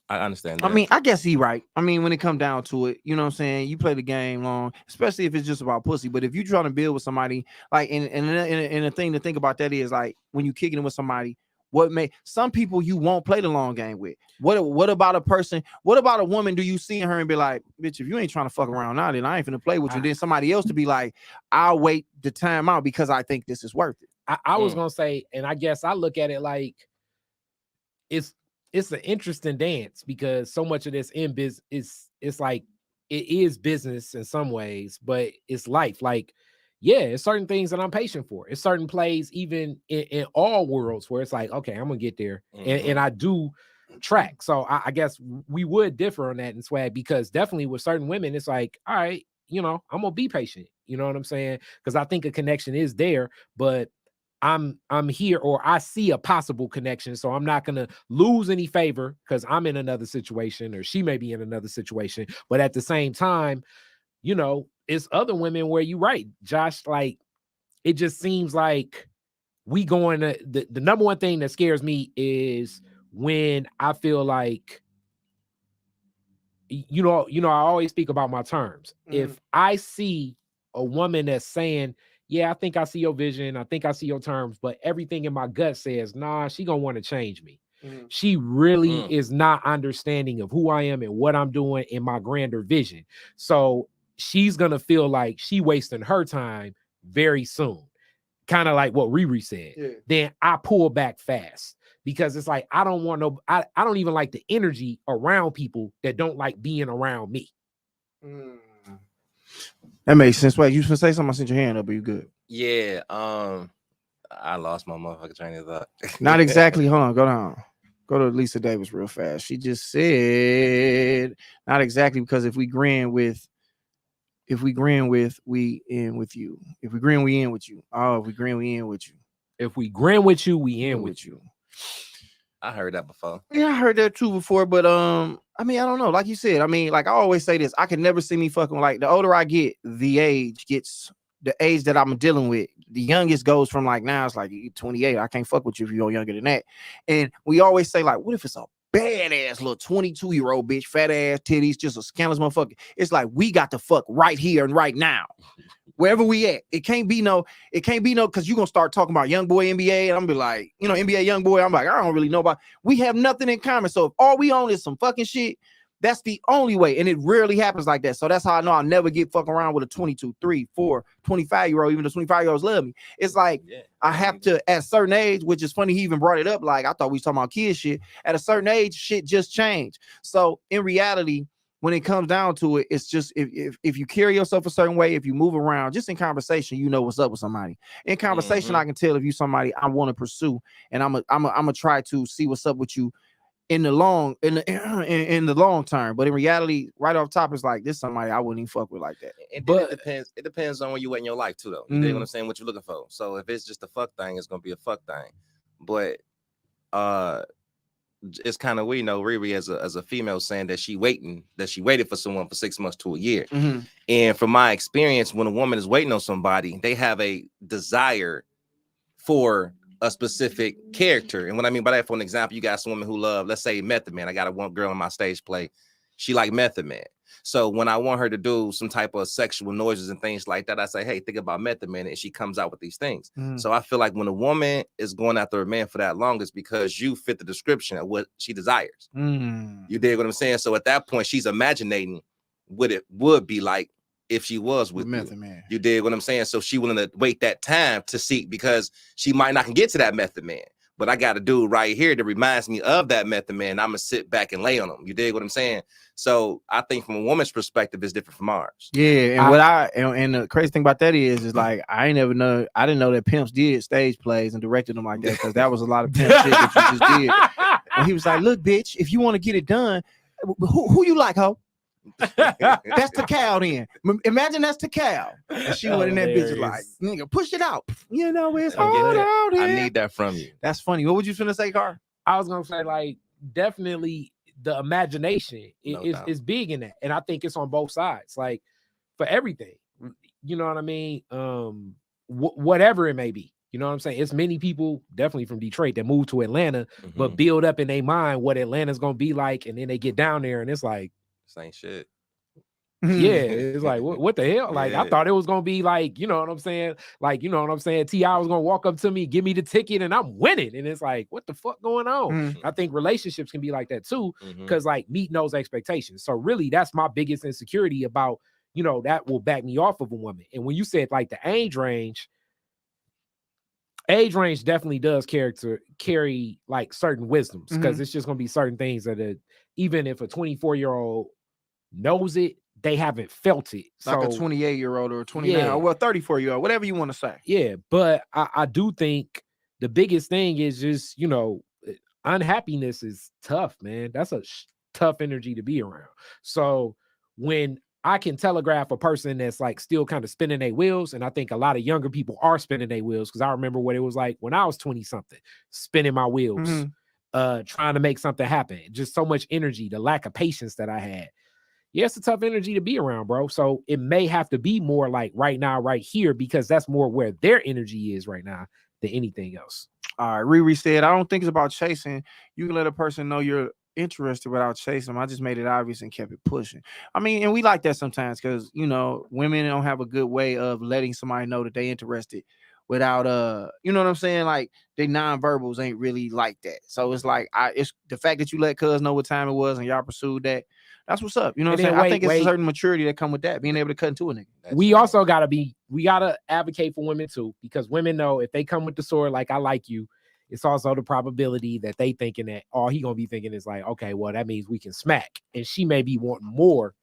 I understand that. I mean, I guess he right. I mean, when it come down to it, you know what I'm saying? You play the game long, especially if it's just about pussy. But if you're trying to build with somebody, like, and the thing to think about that is like when you kicking it with somebody, some people you won't play the long game with. What about a person? What about a woman? Do you see her and be like, bitch, if you ain't trying to fuck around now, then I ain't finna play with you. Then somebody else to be like, I'll wait the time out because I think this is worth it. I was gonna say, and I guess I look at it like it's an interesting dance because so much of this in business it's like it is business in some ways, but it's life. Like, yeah, it's certain things that I'm patient for. It's certain plays, even in all worlds, where it's like, okay, I'm gonna get there, and I do track. So I guess we would differ on that in Swag because definitely with certain women, it's like, all right, you know, I'm gonna be patient. You know what I'm saying? Because I think a connection is there, but I'm here, or I see a possible connection, so I'm not gonna lose any favor because I'm in another situation, or she may be in another situation. But at the same time, you know, it's other women where you right, Josh. Like, it just seems like we going to the number one thing that scares me is when I feel like, you know, I always speak about my terms. If I see a woman that's saying, yeah, I think I see your vision, I think I see your terms, but everything in my gut says, nah, she gonna want to change me. She really is not understanding of who I am and what I'm doing in my grander vision. So she's gonna feel like she wasting her time very soon. Kind of like what Riri said. Then I pull back fast because it's like I don't even like the energy around people that don't like being around me. That makes sense. Wait, you should say something. I sent your hand up, but you good? Yeah. I lost my motherfucking train of thought. Not exactly. Hold on. Go down. Go to Lisa Davis real fast. She just said not exactly, because if we grin with, we in with you. If we grin, we in with you. Oh, if we grin, we in with you. If we grin with you, we in with you. I heard that before. Yeah, I heard that too before, but I mean, I don't know. Like you said, I mean, like I always say this, I can never see me fucking, like, the older I get, the age that I'm dealing with. The youngest goes from, like, now it's like 28. I can't fuck with you if you're younger than that. And we always say, like, what if it's a badass little 22-year-old bitch, fat ass titties, just a scandalous motherfucker? It's like, we got to fuck right here and right now. Wherever we at, it can't be no, because you're gonna start talking about young boy NBA, and I'm gonna be like, NBA young boy. I'm like, I don't really know about. We have nothing in common. So if all we own is some fucking shit, that's the only way. And it rarely happens like that. So that's how I know I'll never get fucking around with a 22, 3, 4, 25-year-old, even though 25-year-olds love me. It's like, I have to, at a certain age, which is funny, he even brought it up. Like, I thought we was talking about kid shit. At a certain age, shit just changed. So in reality, when it comes down to it, it's just if you carry yourself a certain way, if you move around, just in conversation, you know what's up with somebody. In conversation, I can tell if you somebody I want to pursue, and I'm gonna try to see what's up with you in the long term. But in reality, right off top, it's like, this somebody I wouldn't even fuck with like that. But it depends on where you at in your life too, though. You dig what I'm saying? What you're looking for. So if it's just a fuck thing, it's gonna be a fuck thing. But it's kind of weird, Riri as a female saying that she waited for someone for 6 months to a year. And from my experience, when a woman is waiting on somebody, they have a desire for a specific character. And what I mean by that, for an example, you got some women who love, let's say, Method Man. I got one girl in my stage play. She like Method Man. So when I want her to do some type of sexual noises and things like that, I say, hey, think about Method Man, and she comes out with these things. So I feel like when a woman is going after a man for that long, it's because you fit the description of what she desires. You dig what I'm saying? So at that point, she's imagining what it would be like if she was with Method Man. You dig what I'm saying? So she willing to wait that time to see, because she might not can get to that Method Man. But I got a dude right here that reminds me of that Method Man. I'm gonna sit back and lay on him. You dig what I'm saying? So I think from a woman's perspective, it's different from ours. Yeah, and and the crazy thing about that is like, I didn't know that pimps did stage plays and directed them like that, because that was a lot of pimp shit that you just did. And he was like, look, bitch, if you want to get it done, who you like, ho? That's the cow then. Imagine that's the cow. And she went in that bitch like, nigga, push it out. It's hard out here. I need that from you. That's funny. What would you finna say, Car? I was gonna say, like, definitely the imagination is big in that. And I think it's on both sides, like, for everything. You know what I mean? Whatever it may be. You know what I'm saying? It's many people, definitely from Detroit, that move to Atlanta, but build up in their mind what Atlanta's gonna be like, and then they get down there and it's like, same shit. Yeah, it's like, what the hell? Like, I thought it was gonna be like, you know what I'm saying? Like, you know what I'm saying? T.I. was gonna walk up to me, give me the ticket, and I'm winning. And it's like, what the fuck going on? I think relationships can be like that too, because like meeting those expectations. So really, that's my biggest insecurity about, that will back me off of a woman. And when you said like the age range definitely does carry like certain wisdoms, because it's just gonna be certain things that even if a 24-year-old knows it, they haven't felt it. Like a 28-year-old or a 29 or 34-year-old, whatever you want to say. Yeah, but I do think the biggest thing is just, unhappiness is tough, man. That's a tough energy to be around. So when I can telegraph a person that's like still kind of spinning their wheels, and I think a lot of younger people are spinning their wheels, because I remember what it was like when I was 20-something, spinning my wheels, trying to make something happen. Just so much energy, the lack of patience that I had. Yeah, it's a tough energy to be around, bro. So it may have to be more like right now, right here, because that's more where their energy is right now than anything else. All right, Riri said, I don't think it's about chasing. You can let a person know you're interested without chasing them. I just made it obvious and kept it pushing. I mean, and we like that sometimes, because, women don't have a good way of letting somebody know that they interested without, you know what I'm saying? Like, they nonverbals ain't really like that. So it's like, it's the fact that you let cuz know what time it was and y'all pursued that. That's what's up. You know what I'm saying? I think it's a certain maturity that come with that, being able to cut into a nigga. We gotta advocate for women too, because women know if they come with the sword, like, I like you, it's also the probability that they thinking that all he gonna be thinking is like, okay, well, that means we can smack. And she may be wanting more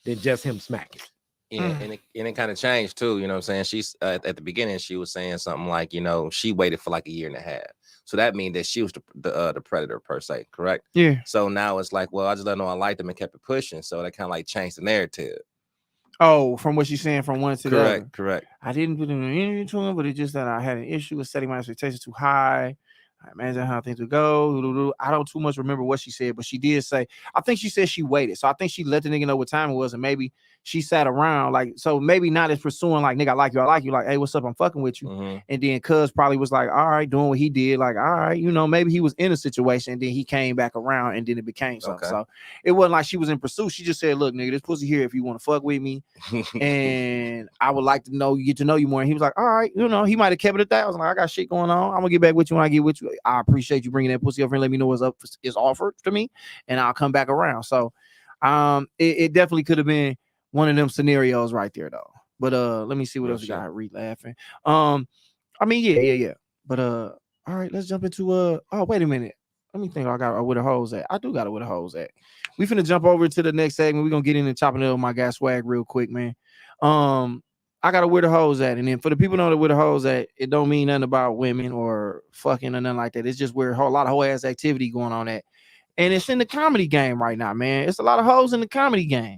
than just him smacking. And it kind of changed too, you know what I'm saying? She's at the beginning, she was saying something like, you know, she waited for like a year and a half. So that means that she was the predator per se, correct? Yeah. So now it's like, well, I just let her know I liked them and kept it pushing. So that kind of like changed the narrative. Oh, from what she's saying from one to the other. Correct. I didn't put in an interview to him, but it's just that I had an issue with setting my expectations too high. I imagine how things would go. I don't too much remember what she said, but she did say, I think she said she waited. So I think she let the nigga know what time it was, and maybe she sat around like, so maybe not as pursuing like, nigga, I like you, like, hey, what's up, I'm fucking with you. And then cuz probably was like, all right, doing what he did, like, all right, you know, maybe he was in a situation, and then he came back around, and then it became something. So it wasn't like she was in pursuit. She just said, look, nigga, this pussy here if you want to fuck with me, and I would like to know, get to know you more. And he was like, all right, you know, he might have kept it at that. I was like, I got shit going on, I'm gonna get back with you when I get with you. I appreciate you bringing that pussy over and let me know what's up is offered to me, and I'll come back around. So it definitely could have been one of them scenarios right there though. But let me see what else we got. Reed laughing. I mean, yeah. But all right, let's jump into oh, wait a minute. Let me think. I got where the hoes at. I do got where the hoes at. We finna jump over to the next segment. We're gonna get into chopping it up with my guy Swag real quick, man. I got to where the hoes at. And then for the people know that where the hoes at, it don't mean nothing about women or fucking or nothing like that. It's just where a lot of whole ass activity going on at. And it's in the comedy game right now, man. It's a lot of hoes in the comedy game.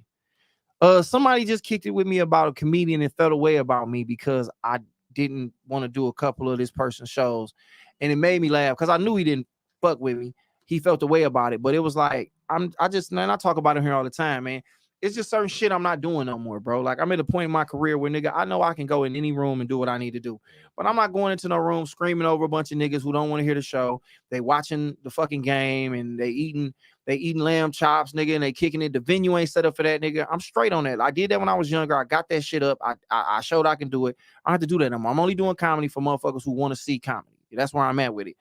Somebody just kicked it with me about a comedian and felt away about me because I didn't want to do a couple of this person's shows. And it made me laugh because I knew he didn't fuck with me. He felt away about it. But it was like, I talk about it here all the time, man. It's just certain shit I'm not doing no more, bro. Like, I'm at a point in my career where, nigga, I know I can go in any room and do what I need to do. But I'm not going into no room screaming over a bunch of niggas who don't want to hear the show. They watching the fucking game and they eating lamb chops, nigga, and they kicking it. The venue ain't set up for that, nigga. I'm straight on that. I did that when I was younger. I got that shit up. I showed I can do it. I don't have to do that anymore. I'm only doing comedy for motherfuckers who want to see comedy. That's where I'm at with it.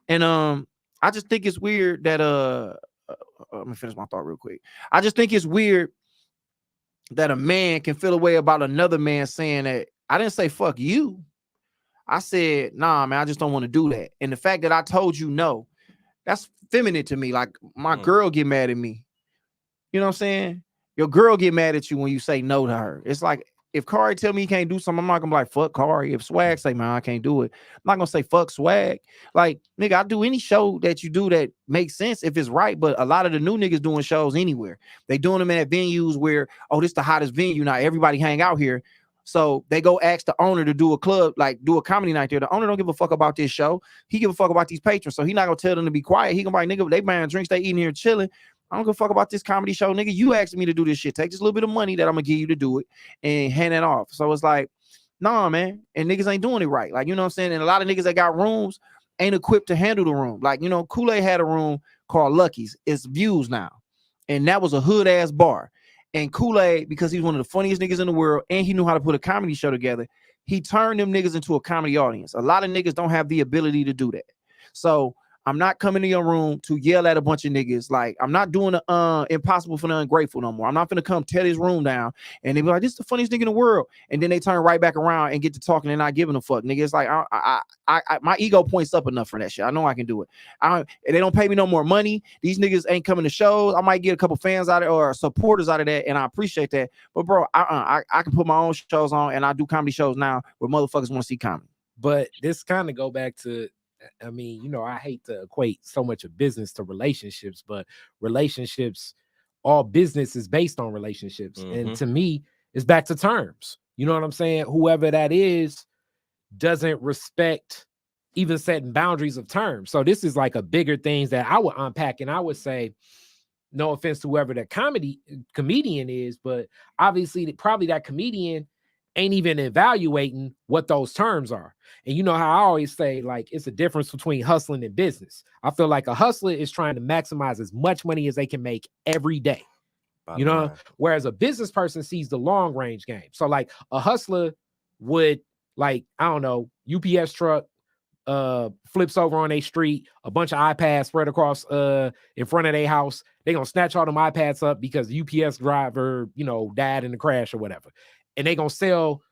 And I just think it's weird that let me finish my thought real quick. I just think it's weird that a man can feel a way about another man saying that. I didn't say fuck you. I said, nah, man, I just don't want to do that. And the fact that I told you no, that's feminine to me. Like, my girl get mad at me. You know what I'm saying? Your girl get mad at you when you say no to her. It's like, if Kari tell me he can't do something, I'm not gonna be like, fuck Kari. If Swag say, man, I can't do it, I'm not gonna say fuck Swag. Like, nigga, I do any show that you do that makes sense if it's right. But a lot of the new niggas doing shows anywhere. They doing them at venues where, oh, this the hottest venue now. Everybody hang out here. So they go ask the owner to do a club, like do a comedy night there. The owner don't give a fuck about this show. He give a fuck about these patrons. So he not gonna tell them to be quiet. He gonna be like, nigga, they buying drinks, they eating here chilling. I don't give a fuck about this comedy show, nigga. You asked me to do this shit. Take this little bit of money that I'm gonna give you to do it and hand it off. So it's like, nah, man. And niggas ain't doing it right. Like, you know what I'm saying? And a lot of niggas that got rooms ain't equipped to handle the room. Like, you know, Kool-Aid had a room called Lucky's. It's Views now. And that was a hood ass bar. And Kool-Aid, because he's one of the funniest niggas in the world and he knew how to put a comedy show together, he turned them niggas into a comedy audience. A lot of niggas don't have the ability to do that. So I'm not coming to your room to yell at a bunch of niggas. Like, I'm not doing the impossible for the ungrateful no more. I'm not gonna come tear this room down and they be like, this is the funniest nigga in the world. And then they turn right back around and get to talking and not giving a fuck. Nigga, it's like, my ego points up enough for that shit. I know I can do it. They don't pay me no more money. These niggas ain't coming to shows. I might get a couple fans out of it or supporters out of that, and I appreciate that. But bro, I can put my own shows on, and I do comedy shows now where motherfuckers want to see comedy. But this kind of go back to, I mean, you know, I hate to equate so much of business to relationships, but relationships, all business is based on relationships. And to me, it's back to terms. You know what I'm saying? Whoever that is doesn't respect even setting boundaries of terms. So this is like a bigger things that I would unpack. And I would say, no offense to whoever that comedian is, but obviously probably that comedian ain't even evaluating what those terms are. And you know how I always say, like, it's a difference between hustling and business. I feel like a hustler is trying to maximize as much money as they can make every day. You know, whereas a business person sees the long range game. So like a hustler would, like, I don't know, UPS truck flips over on a street, a bunch of iPads spread across in front of their house. They're gonna snatch all them iPads up because the UPS driver, you know, died in the crash or whatever. And they're gonna sell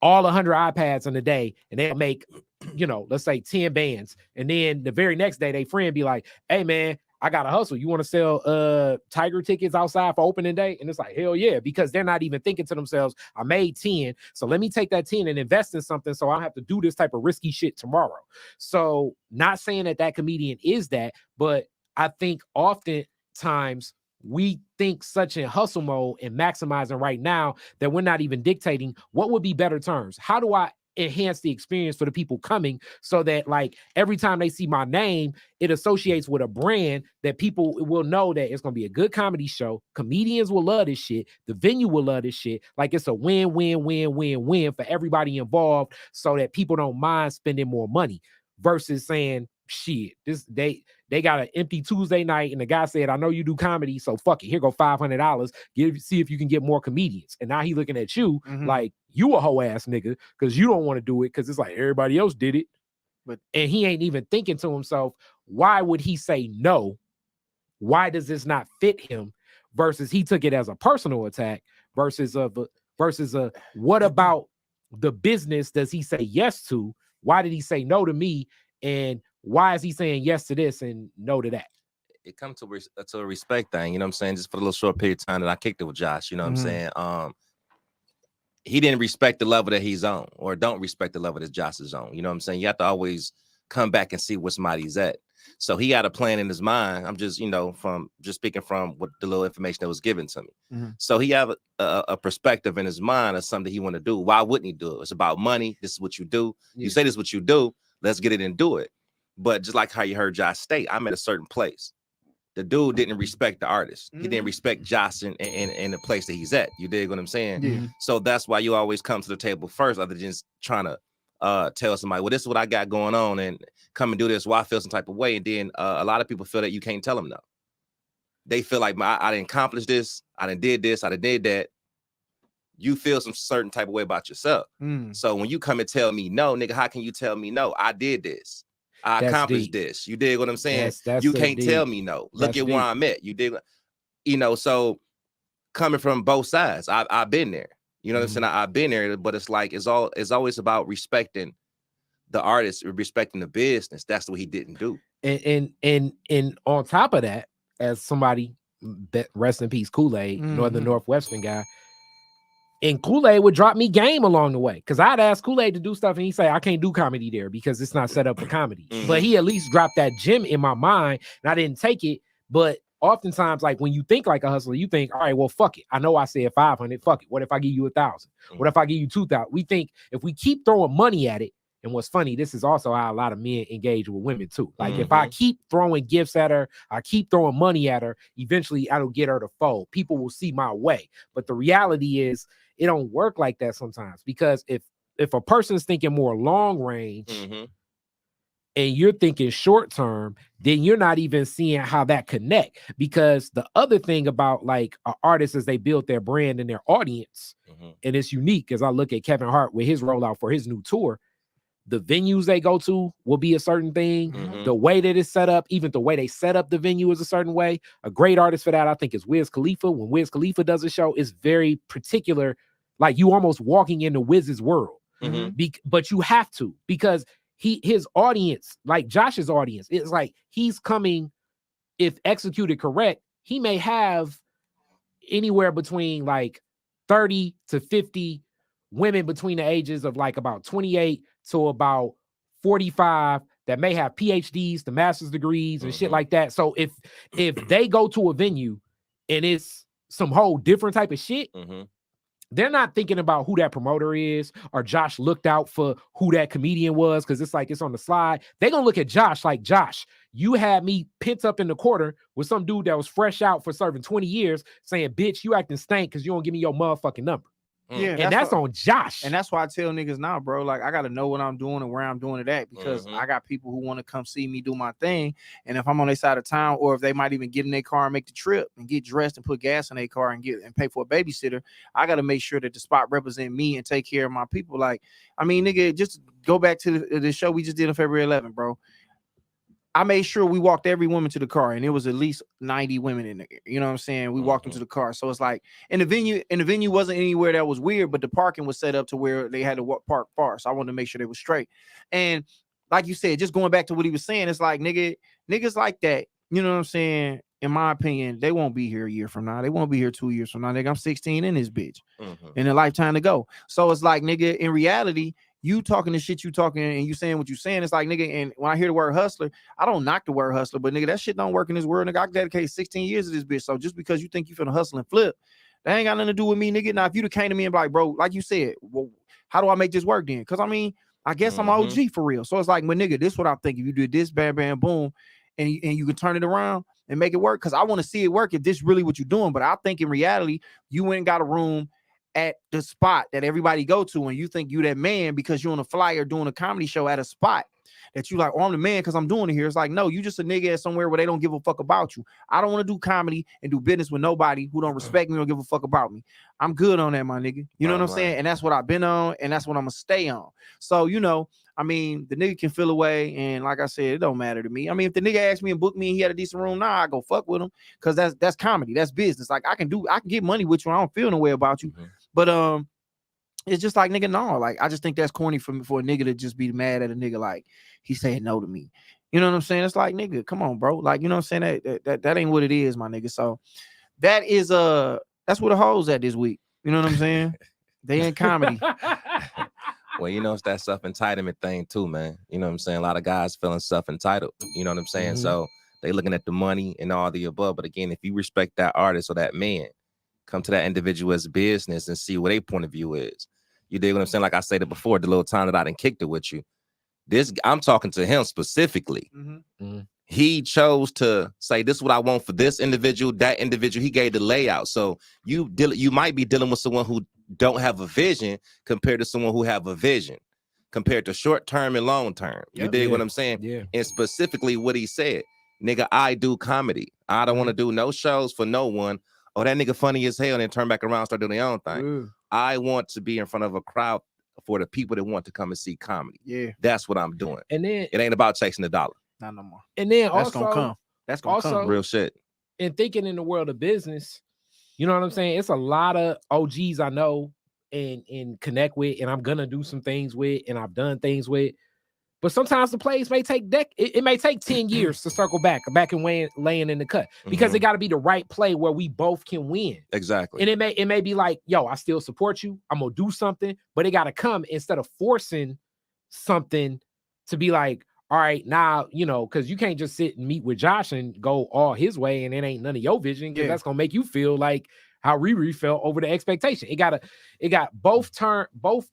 all 100 iPads in a day, and they'll make, you know, let's say 10 bands. And then the very next day, their friend be like, hey man, I gotta hustle. You want to sell Tiger tickets outside for opening day? And it's like, hell yeah, because they're not even thinking to themselves, I made 10, so let me take that 10 and invest in something so I don't have to do this type of risky shit tomorrow. So not saying that comedian is that, but I think oftentimes we think such in hustle mode and maximizing right now that we're not even dictating what would be better terms. How do I enhance the experience for the people coming so that like every time they see my name, it associates with a brand that people will know that it's going to be a good comedy show. Comedians will love this shit. The venue will love this shit. Like it's a win for everybody involved so that people don't mind spending more money versus saying, shit, they got an empty Tuesday night and the guy said, I know you do comedy, so fuck it, here go $500, see if you can get more comedians. And now he looking at you like you a hoe ass nigga because you don't want to do it because it's like everybody else did it. And he ain't even thinking to himself, why would he say no? Why does this not fit him? Versus he took it as a personal attack versus what about the business does he say yes to? Why did he say no to me? And why is he saying yes to this and no to that? It comes to a respect thing, you know what I'm saying? Just for the little short period of time that I kicked it with Josh, you know what I'm saying? He didn't respect the level that he's on, or don't respect the level that Josh is on. You know what I'm saying? You have to always come back and see where somebody's at. So he had a plan in his mind. I'm just, speaking from what the little information that was given to me. So he have a perspective in his mind of something he want to do. Why wouldn't he do it? It's about money. This is what you do. Yeah. You say this is what you do. Let's get it and do it. But just like how you heard Josh state, I'm at a certain place. The dude didn't respect the artist. He didn't respect Josh in the place that he's at. You dig what I'm saying? Yeah. So that's why you always come to the table first, other than just trying to tell somebody, well, this is what I got going on and come and do this. Well, I feel some type of way. And then a lot of people feel that you can't tell them no. They feel like, I didn't accomplish this. I done did this. I done did that. You feel some certain type of way about yourself. So when you come and tell me no, nigga, how can you tell me no? I did this. I accomplished this. You dig what I'm saying? You can't tell me no. Look at where I'm at. You dig? So coming from both sides, I've been there. You know what I'm saying? I've been there, but it's like it's always about respecting the artist, respecting the business. That's what he didn't do. And on top of that, as somebody that rest in peace, Kool-Aid, Northern Northwestern guy. And Kool-Aid would drop me game along the way because I'd ask Kool-Aid to do stuff and he'd say, I can't do comedy there because it's not set up for comedy. But he at least dropped that gem in my mind and I didn't take it. But oftentimes, like when you think like a hustler, you think, all right, well, fuck it. I know I said 500. Fuck it. What if I give you 1,000? What if I give you 2,000? We think if we keep throwing money at it, and what's funny, this is also how a lot of men engage with women too. Like if I keep throwing gifts at her, I keep throwing money at her, eventually I don't get her to fold. People will see my way. But the reality is it don't work like that sometimes because if a person is thinking more long range and you're thinking short term, then you're not even seeing how that connect. Because the other thing about like an artist is they build their brand and their audience, and it's unique as I look at Kevin Hart with his rollout for his new tour. The venues they go to will be a certain thing. The way that it's set up, even the way they set up the venue is a certain way. A great artist for that, I think, is Wiz Khalifa. When Wiz Khalifa does a show, it's very particular. Like you almost walking into Wiz's world. But you have to, because his audience, like Josh's audience, it's like he's coming, if executed correct, he may have anywhere between like 30 to 50 women between the ages of like about 28 to about 45 that may have PhDs, the master's degrees and shit like that. So if they go to a venue and it's some whole different type of shit, they're not thinking about who that promoter is or Josh looked out for who that comedian was because it's like it's on the slide. They're going to look at Josh like, Josh, you had me pent up in the corner with some dude that was fresh out for serving 20 years saying, bitch, you acting stank because you don't give me your motherfucking number. Yeah, and that's on Josh. And that's why I tell niggas now, bro, like I gotta know what I'm doing and where I'm doing it at because I got people who want to come see me do my thing. And if I'm on their side of town, or if they might even get in their car and make the trip and get dressed and put gas in their car and pay for a babysitter, I gotta make sure that the spot represent me and take care of my people. Like, I mean, nigga, just go back to the show we just did on February 11th, bro. I made sure we walked every woman to the car, and it was at least 90 women in there. You know what I'm saying? We walked them to the car. So it's like, and the venue wasn't anywhere that was weird, but the parking was set up to where they had to park far. So I wanted to make sure they were straight. And like you said, just going back to what he was saying, it's like, niggas like that. you know what I'm saying? In my opinion, they won't be here a year from now. They won't be here 2 years from now. Nigga, I'm 16 in this bitch. In a lifetime to go. So it's like, nigga, in reality, you talking the shit you talking and you saying what you saying. It's like, nigga, and when I hear the word hustler, I don't knock the word hustler, but nigga, that shit don't work in this world. Nigga, I dedicated 16 years to this bitch. So just because you think you finna hustle and flip, that ain't got nothing to do with me, nigga. Now, if you'd have came to me and be like, bro, like you said, well, how do I make this work then? Because I mean, I guess I'm OG for real. So it's like, well, nigga, this is what I think. If you do this, bam, bam, boom, and you can turn it around and make it work. Because I want to see it work if this really what you're doing. But I think in reality, you went and got a room at the spot that everybody go to, and you think you that man because you're on a flyer doing a comedy show at a spot that you like, oh, I'm the man because I'm doing it here. It's like, no, you just a nigga at somewhere where they don't give a fuck about you. I don't want to do comedy and do business with nobody who don't respect me or give a fuck about me. I'm good on that, my nigga. You know what I'm saying? And that's what I've been on, and that's what I'm gonna stay on. So, you know, I mean, the nigga can feel away, and like I said, it don't matter to me. I mean, if the nigga asked me and booked me and he had a decent room, nah, I go fuck with him because that's comedy, that's business. Like I can get money with you. I don't feel no way about you, but it's just like, nigga, no, like I just think that's corny for a nigga to just be mad at a nigga like he saying no to me. You know what I'm saying? It's like, nigga, come on, bro. Like, you know what I'm saying? That ain't what it is, my nigga. So that is that's where the hoes at this week. You know what I'm saying? They in comedy. Well, you know, it's that self-entitlement thing too, man. You know what I'm saying? A lot of guys feeling self-entitled. You know what I'm saying? So they looking at the money and all the above. But again, if you respect that artist or that man, come to that individual as business and see what their point of view is. You dig what I'm saying? Like I said it before, the little time that I done kicked it with you. I'm talking to him specifically. He chose to say, this is what I want for this individual, that individual. He gave the layout. So you might be dealing with someone who don't have a vision compared to someone who have a vision, compared to short term and long term. You dig what I'm saying? Yeah. And specifically what he said, nigga, I do comedy. I don't want to do no shows for no one. Oh, that nigga funny as hell, and then turn back around and start doing their own thing. I want to be in front of a crowd for the people that want to come and see comedy. Yeah. That's what I'm doing. And then it ain't about chasing the dollar. Not no more. And then that's gonna come. That's gonna come. Real shit. And thinking in the world of business, you know what I'm saying? It's a lot of OGs I know and connect with, and I'm gonna do some things with, and I've done things with. But sometimes the plays may take it may take 10 years to circle back and laying in the cut, because it got to be the right play where we both can win. Exactly. And it may be like, yo, I still support you. I'm gonna do something, but it got to come instead of forcing something to be like, all right, now, you know, because you can't just sit and meet with Josh and go all his way and it ain't none of your vision, because that's gonna make you feel like how Riri felt over the expectation. It got both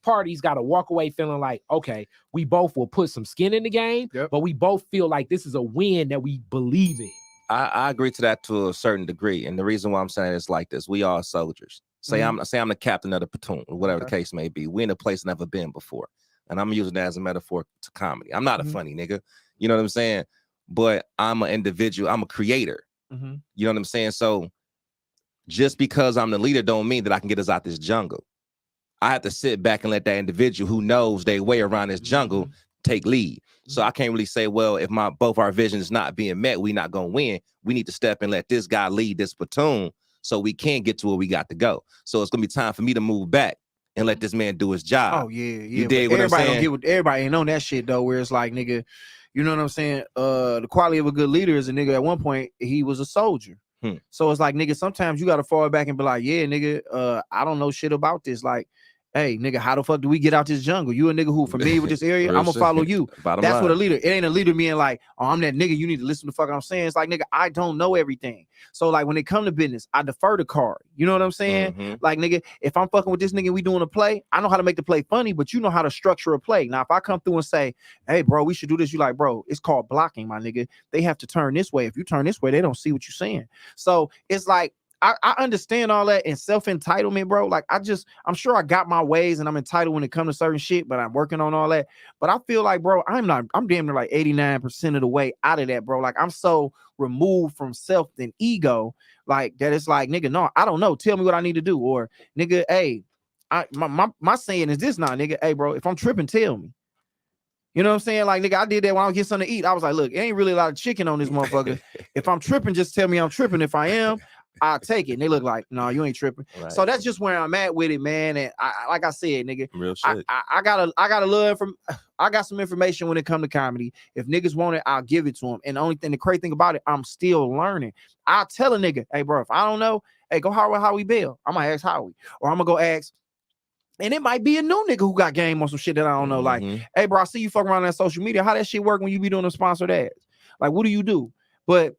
parties got to walk away feeling like, okay, we both will put some skin in the game, but we both feel like this is a win that we believe in. I agree to that to a certain degree. And the reason why I'm saying it's like this, we are soldiers. Say I'm the captain of the platoon, or whatever the case may be. We in a place never been before. And I'm using that as a metaphor to comedy. I'm not a funny nigga. You know what I'm saying? But I'm an individual. I'm a creator. You know what I'm saying? So just because I'm the leader don't mean that I can get us out this jungle. I have to sit back and let that individual who knows their way around this jungle take lead. So I can't really say, well, if both our visions is not being met, we not gonna win. We need to step and let this guy lead this platoon so we can get to where we got to go. So it's gonna be time for me to move back and let this man do his job. Oh yeah. You dig what I'm saying? Everybody ain't on that shit though, where it's like, nigga, you know what I'm saying? The quality of a good leader is a nigga at one point, he was a soldier. So it's like, nigga, sometimes you got to fall back and be like, yeah, nigga, I don't know shit about this. Like, hey, nigga, how the fuck do we get out this jungle? You a nigga who familiar with this area? I'm gonna follow you. That's what a leader. It ain't a leader being like, oh, I'm that nigga. You need to listen to the fuck I'm saying. It's like, nigga, I don't know everything. So like when it come to business, I defer to Kari. You know what I'm saying? Like, nigga, if I'm fucking with this nigga, we doing a play, I know how to make the play funny, but you know how to structure a play. Now, if I come through and say, hey, bro, we should do this, you like, bro, it's called blocking, my nigga. They have to turn this way. If you turn this way, they don't see what you're saying. So it's like, I understand all that and self-entitlement, bro. Like I'm sure I got my ways and I'm entitled when it comes to certain shit, but I'm working on all that. But I feel like, bro, I'm damn near like 89% of the way out of that, bro. Like I'm so removed from self and ego, like that it's like, nigga, no, I don't know. Tell me what I need to do. Or nigga, hey, my saying is this now, nigga. Hey, bro, if I'm tripping, tell me. You know what I'm saying? Like, nigga, I did that when I was getting something to eat. I was like, look, it ain't really a lot of chicken on this motherfucker. If I'm tripping, just tell me I'm tripping. If I am, I'll take it. And they look like, no, you ain't tripping. Right. So that's just where I'm at with it, man. And like I said, nigga, Real shit. I gotta learn from. I got some information when it comes to comedy. If niggas want it, I'll give it to them. And the crazy thing about it, I'm still learning. I'll tell a nigga, hey, bro, if I don't know, hey, go Howie Bell. I'm gonna ask Howie, or I'm gonna go ask. And it might be a new nigga who got game on some shit that I don't know. Like, hey, bro, I see you fuck around on social media. How that shit work when you be doing the sponsored ads? Like, what do you do? But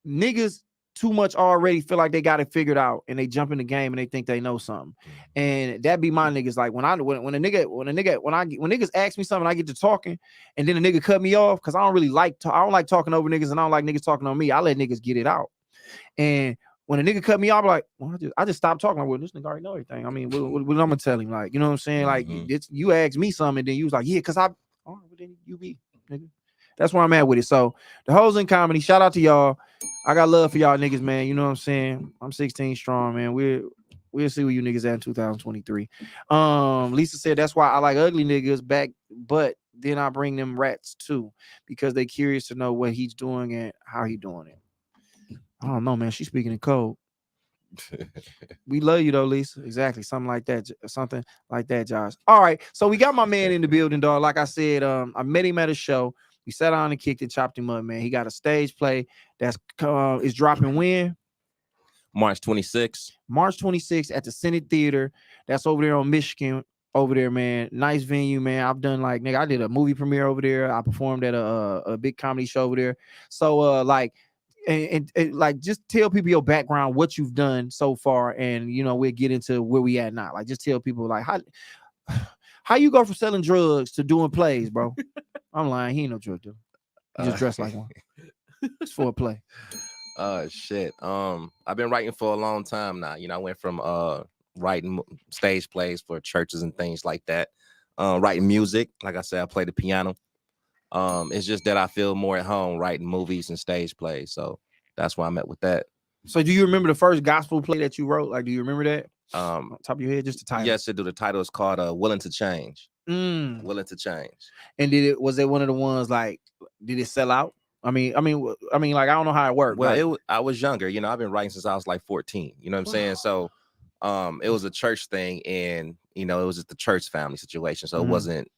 niggas too much already feel like they got it figured out, and they jump in the game and they think they know something. And that be my niggas. Like when niggas ask me something, I get to talking, and then a nigga cut me off because I don't like talking over niggas, and I don't like niggas talking on me. I let niggas get it out. And when a nigga cut me off, I'm like, well, I just stopped talking. Like, well, this nigga already know everything. I mean, what I'm gonna tell him? Like, you know what I'm saying? Like, you asked me something, and then you was like, yeah, because oh, well, then you be, nigga. That's where I'm at with it. So the hoes in comedy, shout out to y'all. I got love for y'all niggas, man. You know what I'm saying? I'm 16 strong, man. We'll see where you niggas at in 2023. Lisa said that's why I like ugly niggas back, but then I bring them rats too, because they curious to know what he's doing and how he doing it. I don't know, man. She's speaking in code. We love you though, Lisa. Exactly. Something like that, Josh. All right. So we got my man in the building, dog. Like I said, I met him at a show. We sat down and kicked and chopped him up, man. He got a stage play that's is dropping when? March 26th. March 26th at the Senate Theater. That's over there on Michigan. Over there, man. Nice venue, man. I've done I did a movie premiere over there. I performed at a big comedy show over there. So and like just tell people your background, what you've done so far, and we'll get into where we at now. Like just tell people like how you go from selling drugs to doing plays, bro. I'm lying. He ain't no drug dealer. He just dressed like one. It's for a play. Shit. I've been writing for a long time now. I went from writing stage plays for churches and things like that. Writing music. Like I said, I play the piano. It's just that I feel more at home writing movies and stage plays. So that's why I'm at with that. So do you remember the first gospel play that you wrote? Like, do you remember that? On top of your head, just the title. Yes, I do. The title is called Willing to Change. Willing to Change. And was it one of the ones like, did it sell out? I mean, like I don't know how it worked. Well, I was younger. I've been writing since I was like 14. You know what I'm saying? So, it was a church thing, and it was just the church family situation. So it wasn't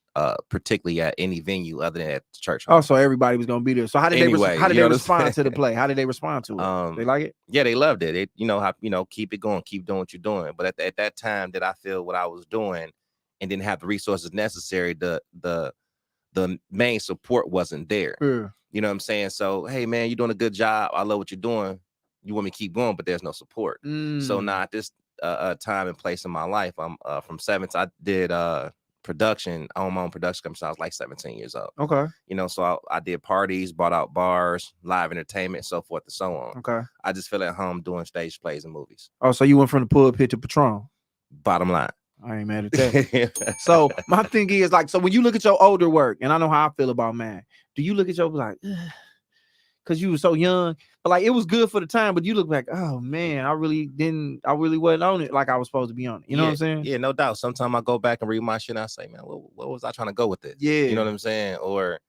particularly at any venue other than at the church. Oh, so everybody was gonna be there. So how did they respond to the play? How did they respond to it? They like it? Yeah, they loved it. Keep it going, keep doing what you're doing. But at that time that I feel what I was doing and didn't have the resources necessary, the main support wasn't there. Yeah. You know what I'm saying? So, hey man, you're doing a good job. I love what you're doing. You want me to keep going, but there's no support. So now at this time and place in my life, I'm from 7 I did production. I own my own production company since I was like 17 years old. Okay. So I did parties, bought out bars, live entertainment, so forth and so on. Okay. I just feel at home doing stage plays and movies. Oh, so you went from the pulpit to Patron. Bottom line. I ain't mad at that. So my thing is like, so when you look at your older work, and I know how I feel about mine, do you look at your like, because you were so young, but like it was good for the time, but you look back, oh man, I really wasn't on it like I was supposed to be on it. You know what I'm saying? Yeah, no doubt. Sometimes I go back and read my shit and I say, man, what was I trying to go with this? Yeah. You know what I'm saying? Or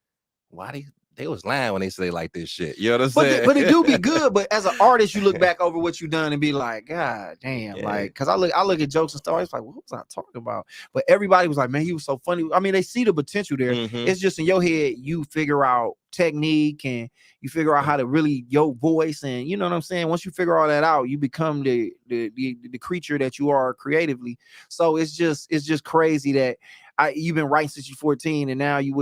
why they was lying when they say like this shit. You know what I'm saying? But it do be good. But as an artist, you look back over what you done and be like, God damn, like, cause I look at jokes and stories like, what was I talking about? But everybody was like, man, he was so funny. I mean, they see the potential there. It's just in your head, you figure out technique and you figure out how to really your voice, and you know what I'm saying. Once you figure all that out, you become the creature that you are creatively. So it's just crazy that you've been writing since you're 14, and now you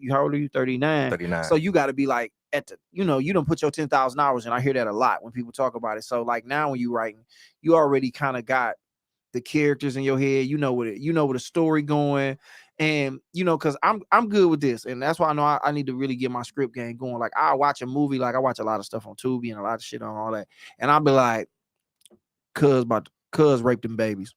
how old are you? 39. 39. So you got to be like at the, you don't put your 10,000 hours, and I hear that a lot when people talk about it. So like now when you writing, you already kind of got the characters in your head. You know where the story going, and because I'm good with this, and that's why I know I need to really get my script game going. Like I watch a movie, like I watch a lot of stuff on Tubi and a lot of shit on all that, and I'll be like, cuz raped them babies.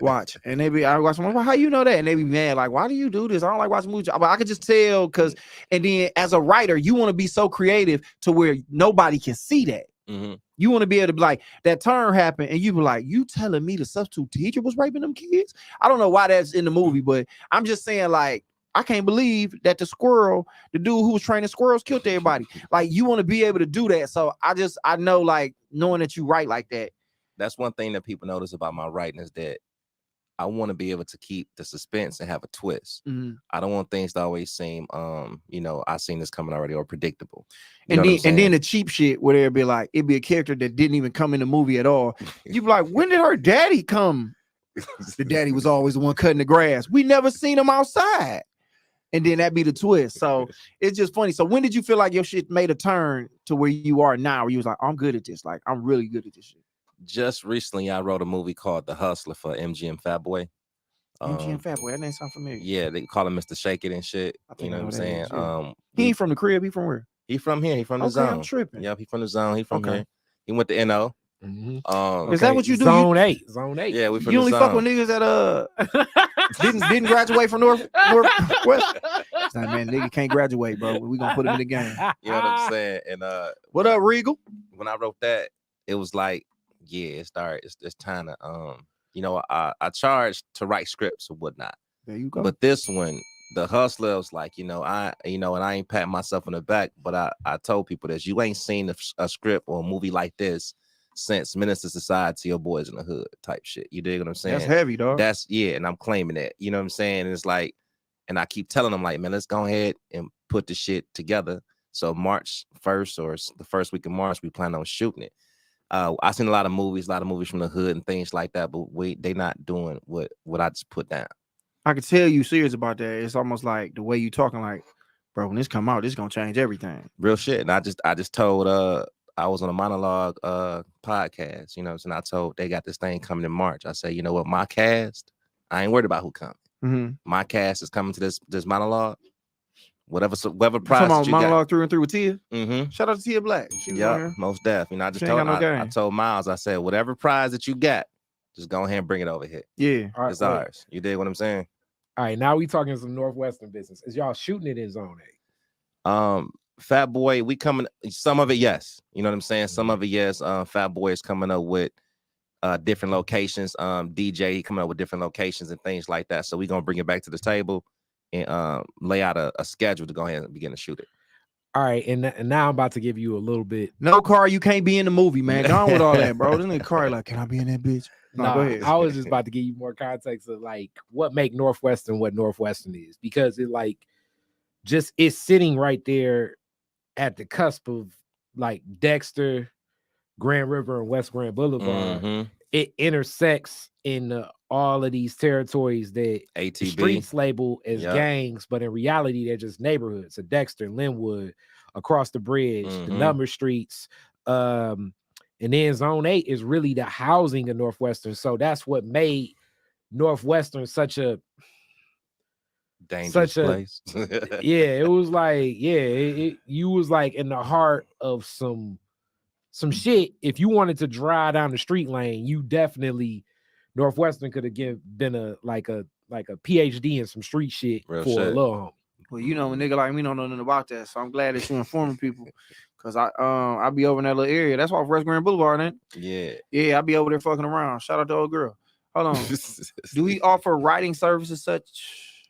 Watch. And I watch them, well, how you know that? And they be mad, like, why do you do this? I don't like watching movies. But I could just tell, because, and then as a writer, you want to be so creative to where nobody can see that. You want to be able to be like, that turn happened, and you be like, you telling me the substitute teacher was raping them kids? I don't know why that's in the movie, but I'm just saying, like, I can't believe that the dude who was training squirrels killed everybody. Like, you want to be able to do that. So I know, like, knowing that you write like that. That's one thing that people notice about my writing is that I want to be able to keep the suspense and have a twist. I don't want things to always seem, I seen this coming already or predictable. And then the cheap shit where it'd be like, it'd be a character that didn't even come in the movie at all. You'd be like, when did her daddy come? The daddy was always the one cutting the grass. We never seen him outside. And then that'd be the twist. So it's just funny. So when did you feel like your shit made a turn to where you are now? Where you was like, I'm good at this. Like, I'm really good at this shit. Just recently, I wrote a movie called The Hustler for MGM Fat Boy. MGM Fat Boy, that name sound familiar. Yeah, they call him Mr. Shake It and shit. You know what I'm saying? Is, yeah. He ain't from the crib. He from where? He from here. He from the zone. I'm tripping. Yep, he from the zone. He from here. He went to NO. Is that what you do? Zone 8. Zone 8. Yeah, we from you the only zone. fuck with niggas that didn't graduate from Northwest. It's like, man, nigga can't graduate, bro. We gonna put him in the game. You know what I'm saying? And what up, Regal? When I wrote that, it was like, yeah, it's time to I charged to write scripts or whatnot. There you go. But this one, The Hustler, was like, and I ain't patting myself on the back, but I told people this: you ain't seen a script or a movie like this since Minister Society or Boys in the Hood type shit. You dig what I'm saying? That's heavy, dog. And I'm claiming that. You know what I'm saying? And it's like, and I keep telling them, like, man, let's go ahead and put the shit together. So March 1st or the first week of March, we plan on shooting it. I've seen a lot of movies from the hood and things like that, but they not doing what I just put down. I can tell you serious about that. It's almost like the way you talking, like, bro, when this come out, this gonna change everything. Real shit. And I just told I was on a monologue podcast, you know, and I told they got this thing coming in March. I say, you know what, my cast, I ain't worried about who coming. My cast is coming to this monologue. Whatever prize you monologue got. 3 and 3 with Tia. Shout out to Tia Black. Yeah, most def. I just told I told Miles, I said, whatever prize that you got, just go ahead and bring it over here. Yeah, all right, it's ours. You dig what I'm saying? All right, now we talking some Northwestern business. Is y'all shooting it in Zone 8? Fat Boy, we coming. Some of it, yes. You know what I'm saying? Some of it, yes. Fat Boy is coming up with different locations. DJ coming up with different locations and things like that. So we're gonna bring it back to the table and lay out a schedule to go ahead and begin to shoot it. All right, and now I'm about to give you a little bit. No, Car, you can't be in the movie, man. Go on with all that, bro. This nigga Car like, can I be in that bitch? No, go ahead. I was just about to give you more context of like what make Northwestern what Northwestern is, because it like just it's sitting right there at the cusp of like Dexter, Grand River, and West Grand Boulevard. It intersects in all of these territories that ATB. The streets label as gangs, but in reality they're just neighborhoods. So Dexter, Linwood, across the bridge, the number streets, and then Zone 8 is really the housing of Northwestern. So that's what made Northwestern such a dangerous place. It was like, you was like in the heart of some shit. If you wanted to drive down the street lane, you definitely Northwestern could have been a PhD in some street shit Real for shit. a little homie. Well, you know, a nigga like me don't know nothing about that, so I'm glad that you informing people, because I be over in that little area. That's off West Grand Boulevard, ain't it? Yeah, I be over there fucking around. Shout out to old girl. Hold on. Do he offer writing services such?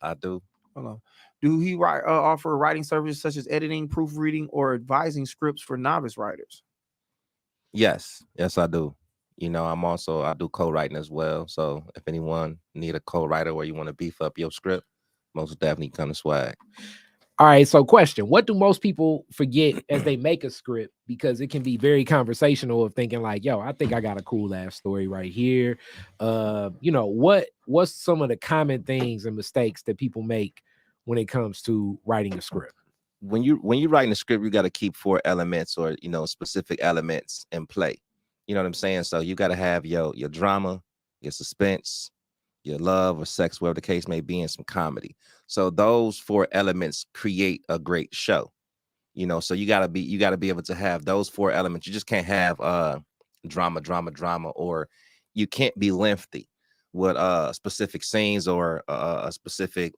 I do. Hold on. Do he offer writing services such as editing, proofreading, or advising scripts for novice writers? Yes, I do. You know, I do co-writing as well. So if anyone need a co-writer or you want to beef up your script, most definitely come to Swag. All right, so question: what do most people forget as they make a script? Because it can be very conversational of thinking like, yo, I think I got a cool ass story right here. What's some of the common things and mistakes that people make when it comes to writing a script? When you're writing a script, you got to keep 4 elements or specific elements in play. You know what I'm saying? So you got to have your drama, your suspense, your love or sex, whatever the case may be, and some comedy. So those 4 elements create a great show. So you gotta be able to have those 4 elements. You just can't have drama, or you can't be lengthy with specific scenes or a specific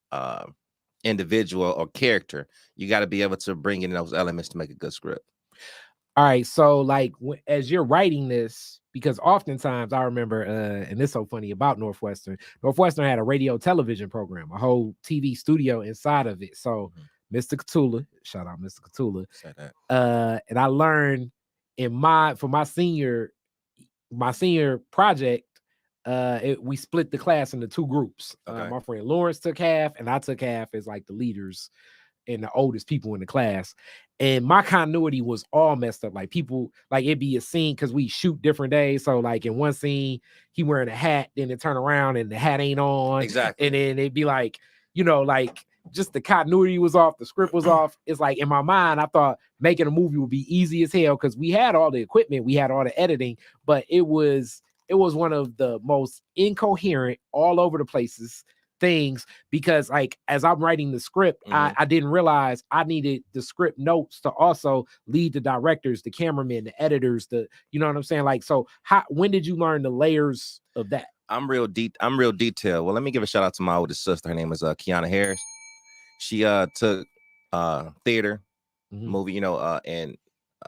individual or character. You got to be able to bring in those elements to make a good script. All right, so like as you're writing this, because oftentimes I remember, and it's so funny about Northwestern. Northwestern had a radio television program, a whole TV studio inside of it. So Mr. Catula, shout out Mr. Catula. Say that. And I learned for my senior project, we split the class into 2 groups. Okay. My friend Lawrence took half, and I took half as like the leaders and the oldest people in the class. And my continuity was all messed up. Like people, like it'd be a scene because we shoot different days. So like in one scene, he wearing a hat, then it turn around and the hat ain't on. Exactly. And then it'd be like, like just the continuity was off, the script was off. It's like in my mind, I thought making a movie would be easy as hell because we had all the equipment, we had all the editing, but it was one of the most incoherent, all over the places things, because like as I'm writing the script, I didn't realize I needed the script notes to also lead the directors, the cameramen, the editors, you know what I'm saying? Like, so when did you learn the layers of that? I'm real detailed. Well, let me give a shout out to my oldest sister. Her name is Kiana Harris. She took theater, movie, and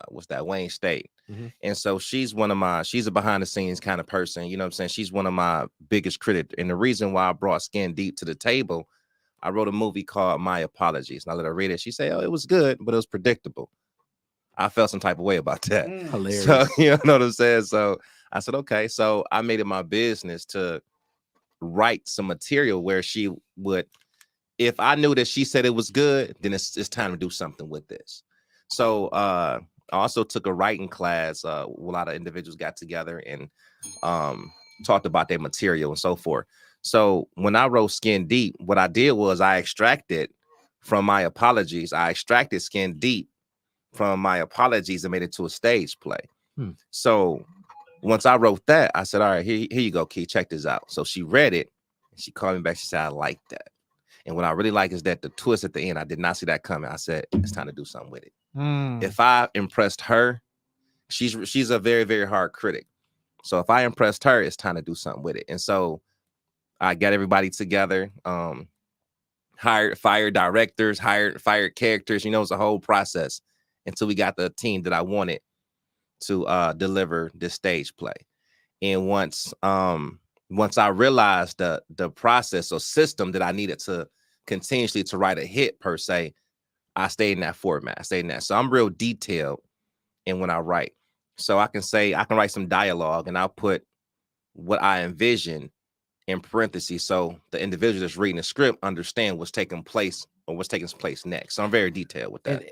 what's that, Wayne State. And so she's a behind the scenes kind of person, you know what I'm saying? She's one of my biggest critics. And the reason why I brought Skin Deep to the table, I wrote a movie called My Apologies. And I let her read it. She said, oh, it was good, but it was predictable. I felt some type of way about that. Hilarious. So, you know what I'm saying? So I said, okay. So I made it my business to write some material where she would, if I knew that she said it was good, then it's time to do something with this. So I also took a writing class. A lot of individuals got together and talked about their material and so forth. So when I wrote Skin Deep, what I did was I extracted from My Apologies. I extracted Skin Deep from My Apologies and made it to a stage play. So once I wrote that, I said, all right, here you go, Key, check this out. So she read it and she called me back. She said, I like that. And what I really like is that the twist at the end, I did not see that coming. I said, it's time to do something with it. If I impressed her, she's a very, very hard critic. So if I impressed her, it's time to do something with it. And so I got everybody together, fired directors, fired characters, it's a whole process until we got the team that I wanted to deliver this stage play. And once I realized the process or system that I needed to continuously to write a hit per se, I stayed in that format. So I'm real detailed in when I write. So I can write some dialogue and I'll put what I envision in parentheses so the individual that's reading the script understand what's taking place or what's taking place next. So I'm very detailed with that.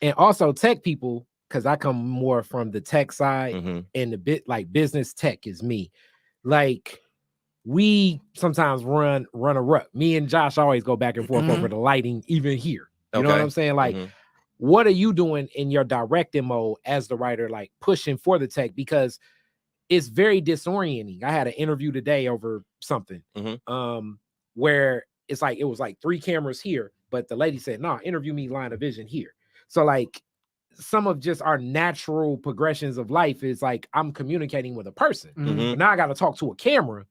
And also tech people, because I come more from the tech side and the bit like business tech is me. Like we sometimes run a rut. Me and Josh always go back and forth over the lighting, even here. You know what I'm saying? Like, what are you doing in your directing mode as the writer, like pushing for the tech? Because it's very disorienting. I had an interview today over something where it's like, it was like 3 cameras here, but the lady said, no, interview me line of vision here. So like some of just our natural progressions of life is like, I'm communicating with a person. But now I got to talk to a camera.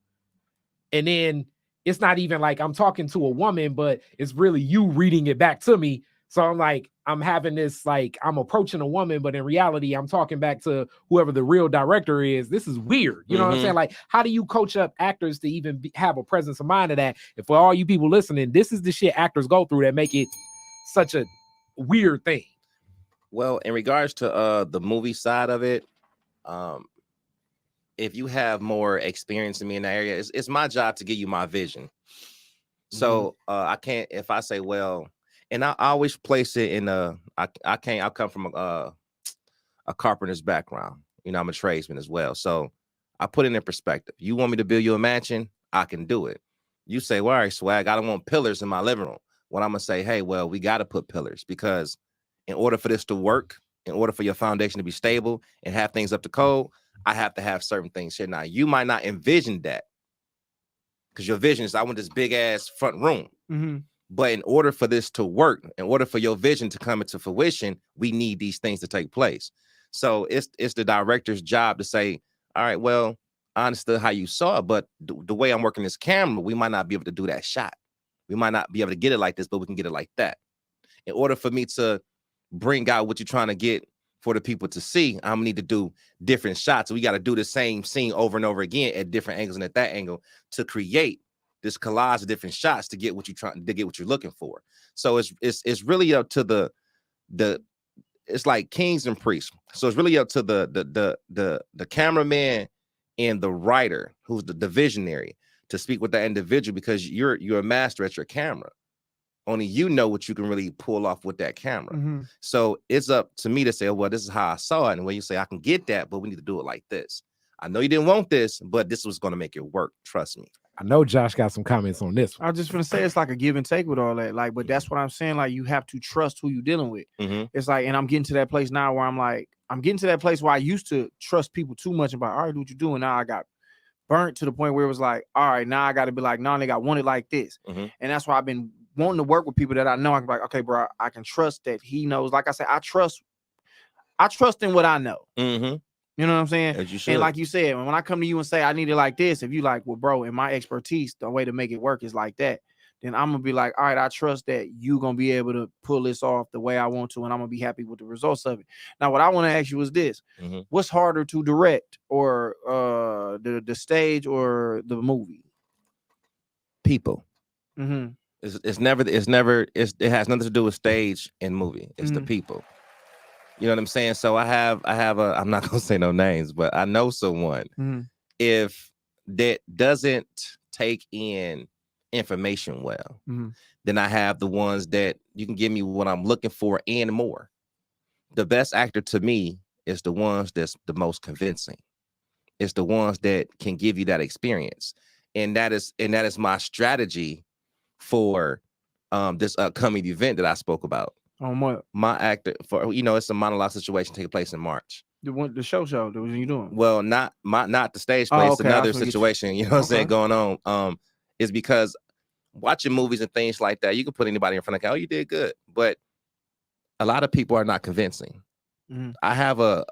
And then it's not even like I'm talking to a woman, but it's really you reading it back to me. So I'm like, I'm having this, like, I'm approaching a woman, but in reality, I'm talking back to whoever the real director is. This is weird. You know what I'm saying? Like, how do you coach up actors to even have a presence of mind of that? And for all you people listening, this is the shit actors go through that make it such a weird thing. Well, in regards to the movie side of it, if you have more experience than me in that area, it's my job to give you my vision. So I can't, if I say, well, and I always place it in I come from a carpenter's background. I'm a tradesman as well. So I put it in perspective. You want me to build you a mansion? I can do it. You say, well, all right, Swag, I don't want pillars in my living room. Well, I'm going to say, hey, well, we got to put pillars because in order for this to work, in order for your foundation to be stable and have things up to code, I have to have certain things here. Now, you might not envision that because your vision is, I want this big ass front room. But in order for this to work, in order for your vision to come into fruition, we need these things to take place. So it's the director's job to say, all right, well, I understood how you saw it, but the way I'm working this camera, we might not be able to do that shot. We might not be able to get it like this, but we can get it like that. In order for me to bring out what you're trying to get for the people to see, I'm gonna need to do different shots. We got to do the same scene over and over again at different angles and at that angle to create this collage of different shots to get what you're looking for. So it's really up to the it's like kings and priests. So it's really up to the cameraman and the writer, who's the visionary, to speak with that individual, because you're a master at your camera. Only you know what you can really pull off with that camera. So it's up to me to say, well, this is how I saw it. And when you say I can get that, but we need to do it like this. I know you didn't want this, but this was going to make it work. Trust me. I know Josh got some comments on this one. I was just gonna say it's like a give and take with all that. Like, but that's what I'm saying. Like, you have to trust who you're dealing with. It's like, and I'm getting to that place now where I'm getting to that place where I used to trust people too much and be like, all right, do what you're doing. Now I got burnt to the point where it was like, all right, now I got to be like, no, nigga, I want it like this. And that's why I've been wanting to work with people that I know. I can be like, okay, bro, I can trust that he knows. Like I said, I trust in what I know. You know what I'm saying? And like you said, when I come to you and say I need it like this, if you like, well, bro, in my expertise, the way to make it work is like that, then I'm gonna be like, all right, I trust that you gonna be able to pull this off the way I want to, and I'm gonna be happy with the results of it. Now, what I want to ask you is this: what's harder to direct, or the stage or the movie? People. It has nothing to do with stage and movie. It's the people. You know what I'm saying? So I have I'm not gonna say no names, but I know someone, if that doesn't take in information well, then I have the ones that you can give me what I'm looking for and more. The best actor to me is the ones that's the most convincing. It's the ones that can give you that experience. And that is my strategy for this upcoming event that I spoke about. What? My actor for, it's a monologue situation taking place in March. The show that you doing? Well, not the stage play. It's another situation, you know what I'm saying, going on. Is because watching movies and things like that, you can put anybody in front of, oh, you did good. But a lot of people are not convincing. I have a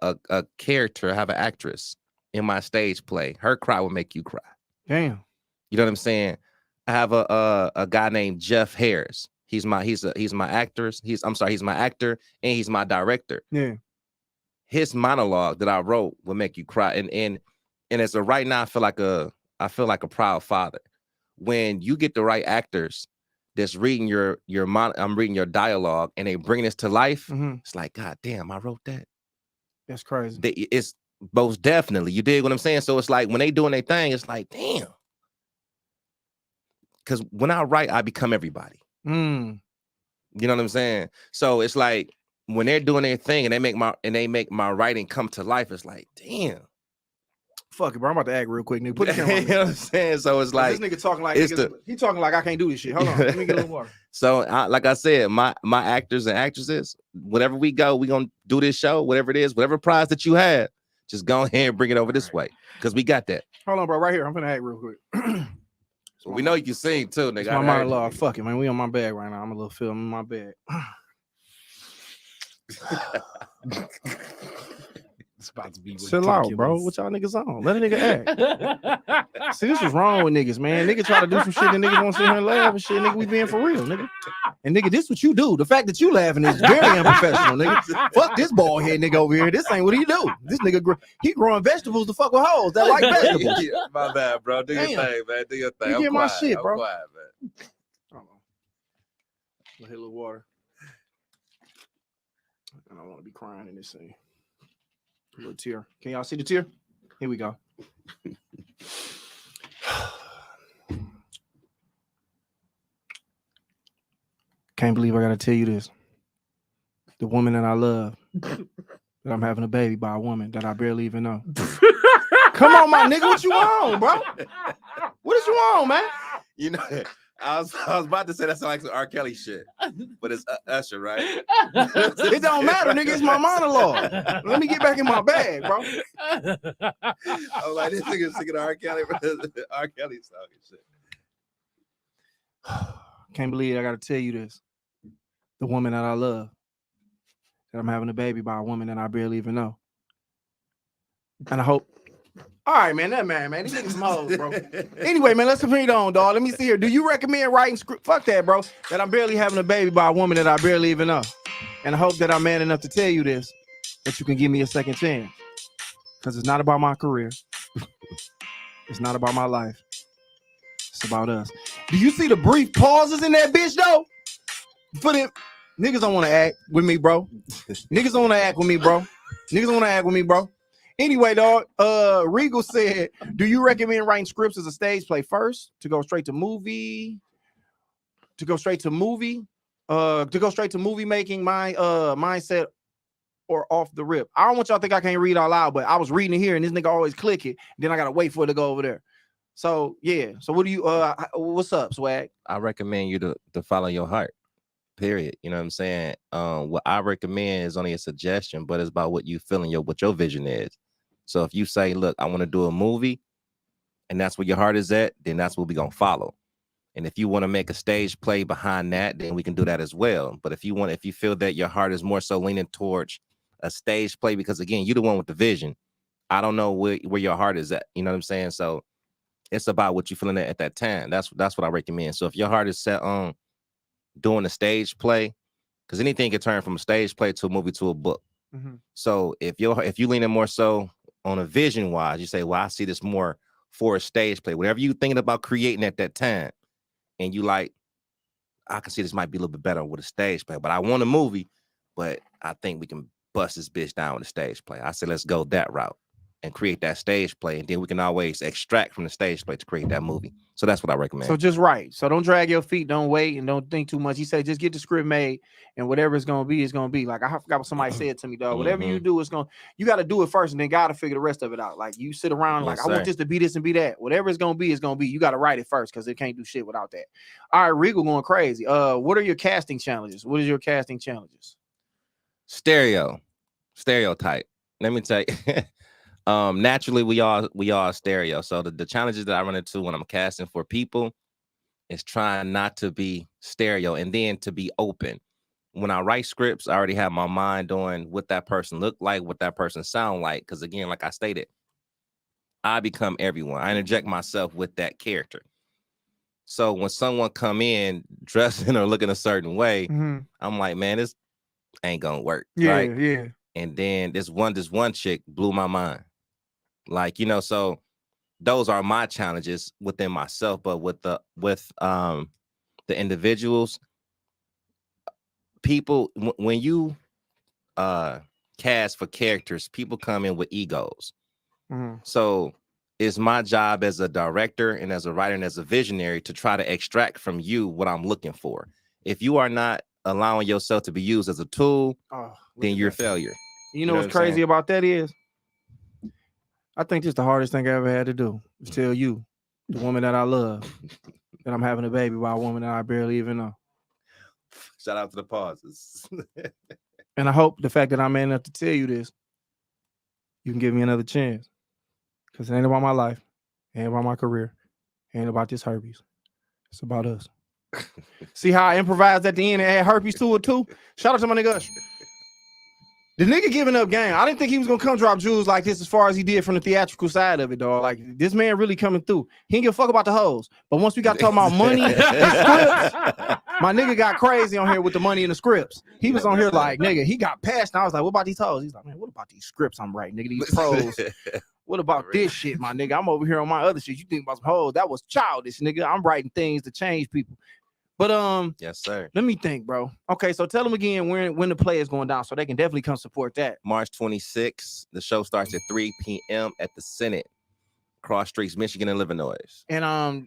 character, I have an actress in my stage play. Her cry will make you cry. Damn. You know what I'm saying? I have a guy named Jeff Harris. He's my actor. He's my actor and he's my director. Yeah. His monologue that I wrote will make you cry. And as of right now, I feel like a proud father. When you get the right actors that's reading I'm reading your dialogue and they bring this to life, it's like, God damn, I wrote that. That's crazy. It's most definitely, you dig what I'm saying? So it's like when they doing their thing, it's like, damn. Because when I write, I become everybody. You know what I'm saying? So it's like when they're doing their thing and they make my writing come to life, it's like, damn. Fuck it, bro. I'm about to act real quick, nigga. Put the camera on. You know what I'm saying? So it's like this nigga talking like he talking like I can't do this shit. Hold on, let me get a little water. So like I said, my actors and actresses, whatever we go, we gonna do this show, whatever it is, whatever prize that you have, just go ahead and bring it over this way, because we got that. Hold on, bro. Right here, I'm gonna act real quick. So we know you can sing too, nigga. It's my monologue. Fuck it, man. We on my bag right now. I'm a little film in my bag. It's about to be. Chill out, bro. What y'all niggas on? Let a nigga act. See, this is wrong with niggas, man. Nigga try to do some shit and niggas want to sit here and laugh and shit. Nigga, we being for real, nigga. And nigga, this what you do. The fact that you laughing is very unprofessional, nigga. Fuck this bald head nigga over here. This ain't what he do. This nigga, he growing vegetables to fuck with hoes that like vegetables. My bad, bro. Do your thing, man. Do your thing. You get my shit, bro. I'm quiet, man. Hold on. Let hit a little water. I don't want to be crying in this scene. A little tear. Can y'all see the tear? Here we go. Can't believe I gotta tell you this. The woman that I love, that I'm having a baby by a woman that I barely even know. Come on, my nigga, what you on, bro? What is you on, man? You know, I was about to say that sounds like some R. Kelly shit, but it's Usher, right? It don't matter, nigga. It's my monologue. Let me get back in my bag, bro. I was like, this nigga's singing R. Kelly, R. Kelly song and shit. Can't believe I gotta tell you this. The woman that I love, that I'm having a baby by a woman that I barely even know. And I hope. All right, man. That man. These niggas some hoes, bro. Anyway, man, let's continue on, dog. Let me see here. Do you recommend writing script? Fuck that, bro. That I'm barely having a baby by a woman that I barely even know. And I hope that I'm man enough to tell you this. that you can give me a second chance. Because it's not about my career. It's not about my life. It's about us. Do you see the brief pauses in that bitch though? For them niggas don't want to act with me, bro. Niggas don't want to act with me, bro. Niggas don't want to act with me, bro. Anyway, dog, Regal said, do you recommend writing scripts as a stage play first to go straight to movie? To go straight to movie making my mindset or off the rip? I don't want y'all to think I can't read out loud, but I was reading it here and this nigga always click it. Then I gotta wait for it to go over there. So yeah. So what do you what's up, Swag? I recommend you to follow your heart. Period. You know what I'm saying? What I recommend is only a suggestion, but it's about what you feeling, what your vision is. So if you say, look, I want to do a movie, and that's where your heart is at, then that's what we're gonna follow. And if you want to make a stage play behind that, then we can do that as well. But if you feel that your heart is more so leaning towards a stage play, because again, you're the one with the vision. I don't know where your heart is at. You know what I'm saying? So it's about what you're feeling at that time. That's what I recommend. So if your heart is set on doing a stage play, because anything can turn from a stage play to a movie to a book. Mm-hmm. So if you leaning more so on a vision wise, you say, well, I see this more for a stage play. Whatever you thinking about creating at that time, and you like, I can see this might be a little bit better with a stage play, but I want a movie, but I think we can bust this bitch down with a stage play. I said, let's go that route and create that stage play, and then we can always extract from the stage play to create that movie. So that's what I recommend. So just write. So don't drag your feet, don't wait, and don't think too much. He said just get the script made, and whatever it's gonna be, it's gonna be. Like I forgot what somebody said to me, dog. Whatever you do, you gotta do it first, and then gotta figure the rest of it out. Like you sit around like, I want this to be this and be that. Whatever it's gonna be, it's gonna be. You gotta write it first because it can't do shit without that. All right, Regal going crazy. What are your casting challenges? What is your casting challenges? Stereotype. Let me tell you. Naturally we all stereo. So the challenges that I run into when I'm casting for people is trying not to be stereo and then to be open. When I write scripts, I already have my mind on what that person look like, what that person sound like. Because again, like I stated, I become everyone. I interject myself with that character. So when someone come in dressing or looking a certain way, I'm like, man, this ain't gonna work. Yeah, right? yeah. And then this one chick blew my mind. Like, so those are my challenges within myself, but with the individuals, people, when you cast for characters, people come in with egos. So it's my job as a director and as a writer and as a visionary to try to extract from you what I'm looking for. If you are not allowing yourself to be used as a tool, then you're a failure. You know what's crazy about that is, I think this is the hardest thing I ever had to do, is tell you, the woman that I love, that I'm having a baby by a woman that I barely even know. Shout out to the pauses. And I hope the fact that I'm man enough to tell you this, you can give me another chance. Because it ain't about my life, it ain't about my career, it ain't about this herpes. It's about us. See how I improvised at the end and add herpes to it too? Shout out to my nigga Usher. The nigga giving up game. I didn't think he was gonna come drop jewels like this as far as he did from the theatrical side of it, dog. Like this man really coming through. He didn't give a fuck about the hoes. But once we got talking about money and scripts, my nigga got crazy on here with the money and the scripts. He was on here like, nigga, he got past. And I was like, what about these hoes? He's like, man, what about these scripts I'm writing, nigga? These pros. What about this shit, my nigga? I'm over here on my other shit. You think about some hoes? That was childish, nigga. I'm writing things to change people. But yes, sir. Let me think, bro. Okay, so tell them again when the play is going down, so they can definitely come support that. March 26th. The show starts at 3 p.m. at the Senate, Cross Streets, Michigan, and Illinois. And I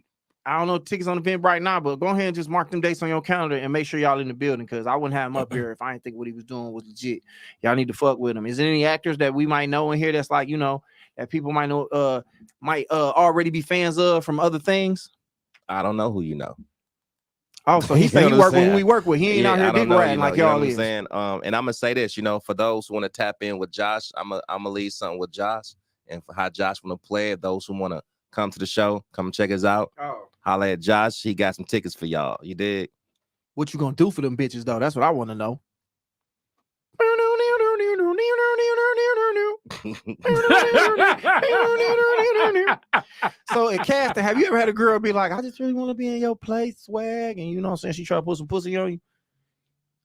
don't know tickets on the event right now, but go ahead and just mark them dates on your calendar and make sure y'all in the building, because I wouldn't have him up here if I didn't think what he was doing was legit. Y'all need to fuck with him. Is there any actors that we might know in here that's like, that people might know might already be fans of from other things? I don't know who you know. Oh, so he said he work with who we work with. He ain't out here dick riding like y'all is. And I'm gonna say this, for those who want to tap in with Josh, I'm gonna leave something with Josh, and for how Josh want to play it. Those who want to come to the show, come check us out. Holla at Josh. He got some tickets for y'all. You dig? What you gonna do for them bitches though? That's what I want to know. So at casting, have you ever had a girl be like, I just really want to be in your place, Swag, and you know what I'm saying, she try to put some pussy on you?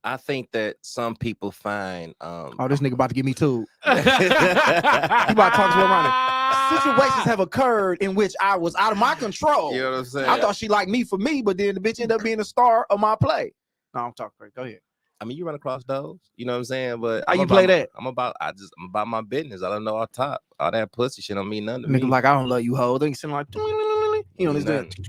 I think that some people find Oh, this nigga about to get me too. He about to talk to me around it. Situations have occurred in which I was out of my control. You know what I'm saying? I thought she liked me for me, but then the bitch ended up being the star of my play. No, I'm talking crazy. Go ahead. I mean, you run across those, you know what I'm saying? But How you play that? I'm about my business. I don't know off top. All that pussy shit don't mean nothing to Nigga me. like, I don't love you, hoe. They sitting like, you know this Nothing. thing.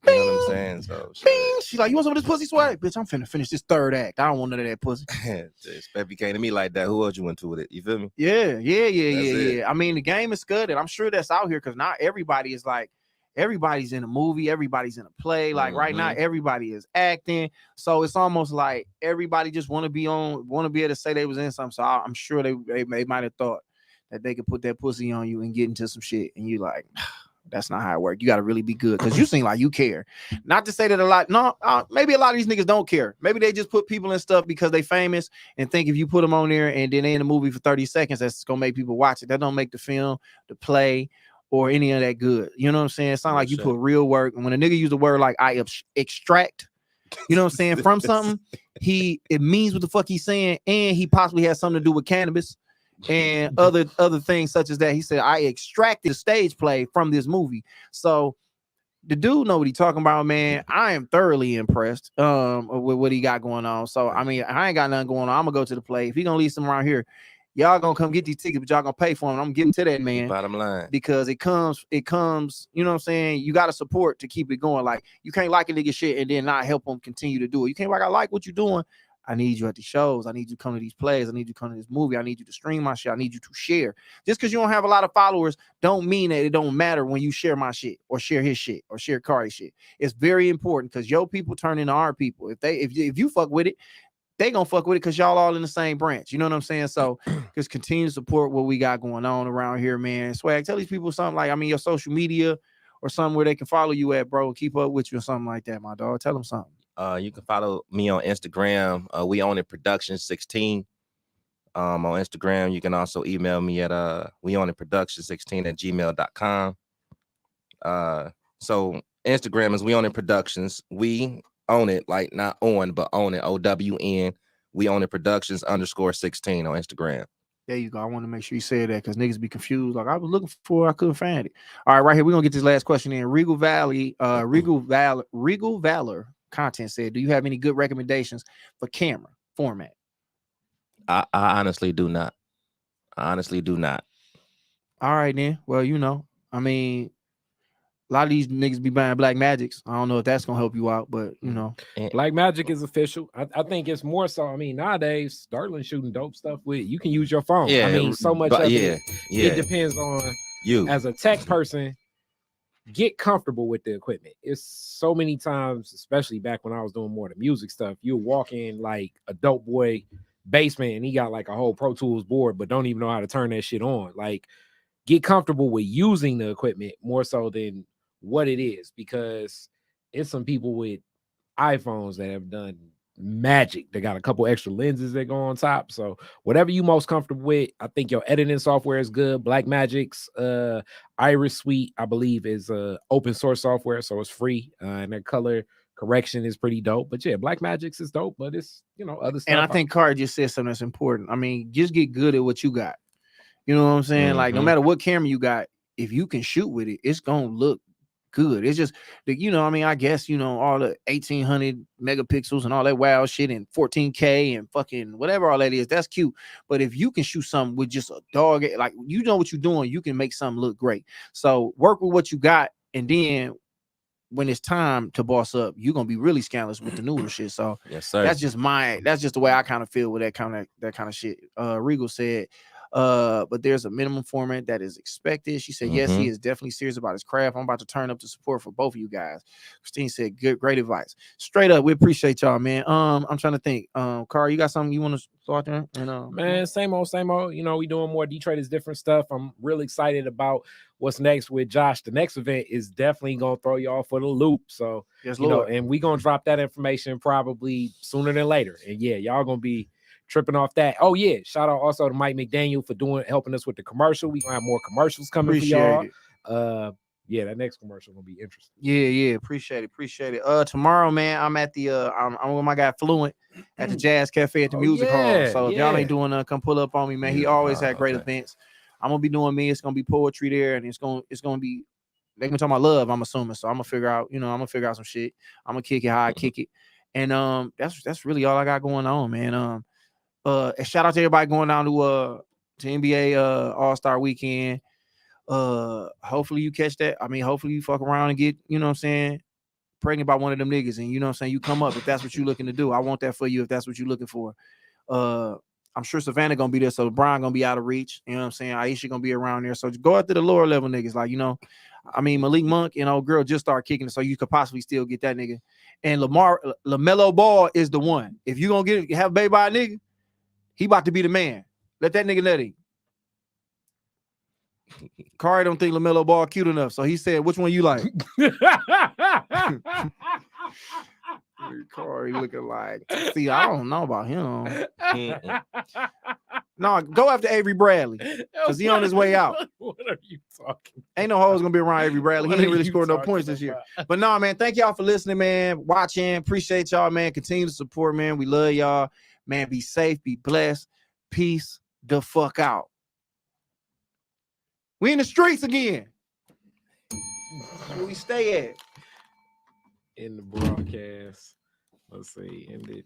You know what I'm saying? So Bing. She's like, you want some of this pussy swag? Bitch, I'm finna finish this third act. I don't want none of that pussy. If you came to me like that, who else you went to with it? You feel me? Yeah. I mean, the game is good, and I'm sure that's out here because not everybody is like, everybody's in a movie, everybody's in a play. Like right now, everybody is acting. So it's almost like everybody just want to be able to say they was in something. So I'm sure they might have thought that they could put that pussy on you and get into some shit, and you like. That's not how it works. You got to really be good because you seem like you care. Not to say that maybe a lot of these niggas don't care. Maybe they just put people in stuff because they famous and think if you put them on there and then they in the movie for 30 seconds, that's going to make people watch it. That don't make the film, the play, or any of that good. You know what I'm saying? It's not like you put real work. And when a nigga use a word like I extract, you know what I'm saying, from something, it means what the fuck he's saying, and he possibly has something to do with cannabis. And other things such as that. He said, I extracted a stage play from this movie. So the dude know what he talking about, man. I am thoroughly impressed with what he got going on. So I mean, I ain't got nothing going on. I'm gonna go to the play. If he gonna leave some around here, y'all gonna come get these tickets, but y'all gonna pay for them. I'm getting to that, man. Bottom line. Because it comes, you know what I'm saying? You gotta support to keep it going. Like you can't like a nigga shit and then not help them continue to do it. You can't I like what you're doing. I need you at the shows. I need you to come to these plays. I need you to come to this movie. I need you to stream my shit. I need you to share. Just because you don't have a lot of followers don't mean that it don't matter when you share my shit or share his shit or share Kari's shit. It's very important because your people turn into our people. If you fuck with it, they gonna fuck with it because y'all all in the same branch. You know what I'm saying? So just continue to support what we got going on around here, man. Swag, tell these people something like, your social media or something where they can follow you at, bro, and keep up with you or something like that, my dog. Tell them something. You can follow me on Instagram. We own it Production 16. On Instagram, you can also email me at we own it production16@gmail.com. So Instagram is we own it productions. We own it, like not on, but own it. OWN. We own it productions _16 on Instagram. There you go. I want to make sure you say that because niggas be confused. Like I was looking for, I couldn't find it. All right, right here. We're gonna get this last question in. Regal Valor content said, do you have any good recommendations for camera format? I honestly do not. All right, then. Well, I mean, a lot of these niggas be buying Black Magics. I don't know if that's gonna help you out, but Black Magic is official. I think it's more so. I mean, nowadays, Sterling shooting dope stuff with. You can use your phone. Yeah, I mean, so much of it. Yeah. It depends on you as a tech person. Get comfortable with the equipment. It's so many times, especially back when I was doing more of the music stuff, you walk in like a dope boy basement and he got like a whole Pro Tools board, but don't even know how to turn that shit on. Like, get comfortable with using the equipment more so than what it is, because it's some people with iPhones that have done magic. They got a couple extra lenses that go on top. So whatever you most comfortable with, I think your editing software is good. Blackmagic's Iris Suite, I believe, is open source software, so it's free, and their color correction is pretty dope. But yeah, Blackmagic's is dope, but it's other stuff. And I think Kari just said something that's important. I mean, just get good at what you got. You know what I'm saying? Like no matter what camera you got, if you can shoot with it, it's gonna look good. It's just I guess all the 1800 megapixels and all that wild shit and 14K and fucking whatever all that is, that's cute. But if you can shoot something with just a dog, like what you're doing, you can make something look great. So work with what you got, and then when it's time to boss up, you're gonna be really scandalous with the noodle shit. So yes, sir. That's just the way I kind of feel with that kind of shit. Regal said, but there's a minimum format that is expected. She said, yes, he is definitely serious about his craft. I'm about to turn up the support for both of you guys. Christine said, great advice. Straight up, we appreciate y'all, man. I'm trying to think. Carl, you got something you want to start there? Man, same old. We doing more Detroit is different stuff. I'm really excited about what's next with Josh. The next event is definitely gonna throw y'all for the loop. So yes, Lord. And we gonna drop that information probably sooner than later. And yeah, y'all gonna be tripping off that. Oh yeah, shout out also to Mike McDaniel for helping us with the commercial. We gonna have more commercials coming for y'all. Yeah, that next commercial gonna be interesting. Yeah, appreciate it. Tomorrow, man, I'm at the I'm with my guy Fluent at the Jazz Cafe at the Music Hall. So if y'all ain't doing come pull up on me, man. He always had great events. I'm gonna be doing me. It's gonna be poetry there, and it's gonna be they gonna talk about love. I'm assuming, so I'm gonna figure out, I'm gonna figure out some shit. I'm gonna kick it how I kick it, and that's really all I got going on, man. And shout out to everybody going down to NBA All-Star Weekend. Hopefully you catch that. I mean, hopefully you fuck around and get, you know what I'm saying, pregnant by one of them niggas, and you know what I'm saying, you come up if that's what you're looking to do. I want that for you if that's what you're looking for. I'm sure Savannah gonna be there, so Brian gonna be out of reach. You know what I'm saying? Aisha gonna be around there. So go after the lower level niggas, like, I mean, Malik Monk, girl just start kicking it, so you could possibly still get that nigga. And LaMelo Ball is the one. If you gonna have a baby by a nigga, he about to be the man. Let that nigga nutty. Kari don't think LaMelo Ball cute enough, so he said, "Which one you like?" Kari looking like, see, I don't know about him. No, go after Avery Bradley because he on his way out. What are you talking? Ain't no hoes gonna be around Avery Bradley. He ain't really scored no points this year. But no, man, thank y'all for listening, man. Watching, appreciate y'all, man. Continue to support, man. We love y'all, man. Be safe, be blessed. Peace the fuck out. We in the streets again. Where we stay at? In the broadcast. Let's see. Ended.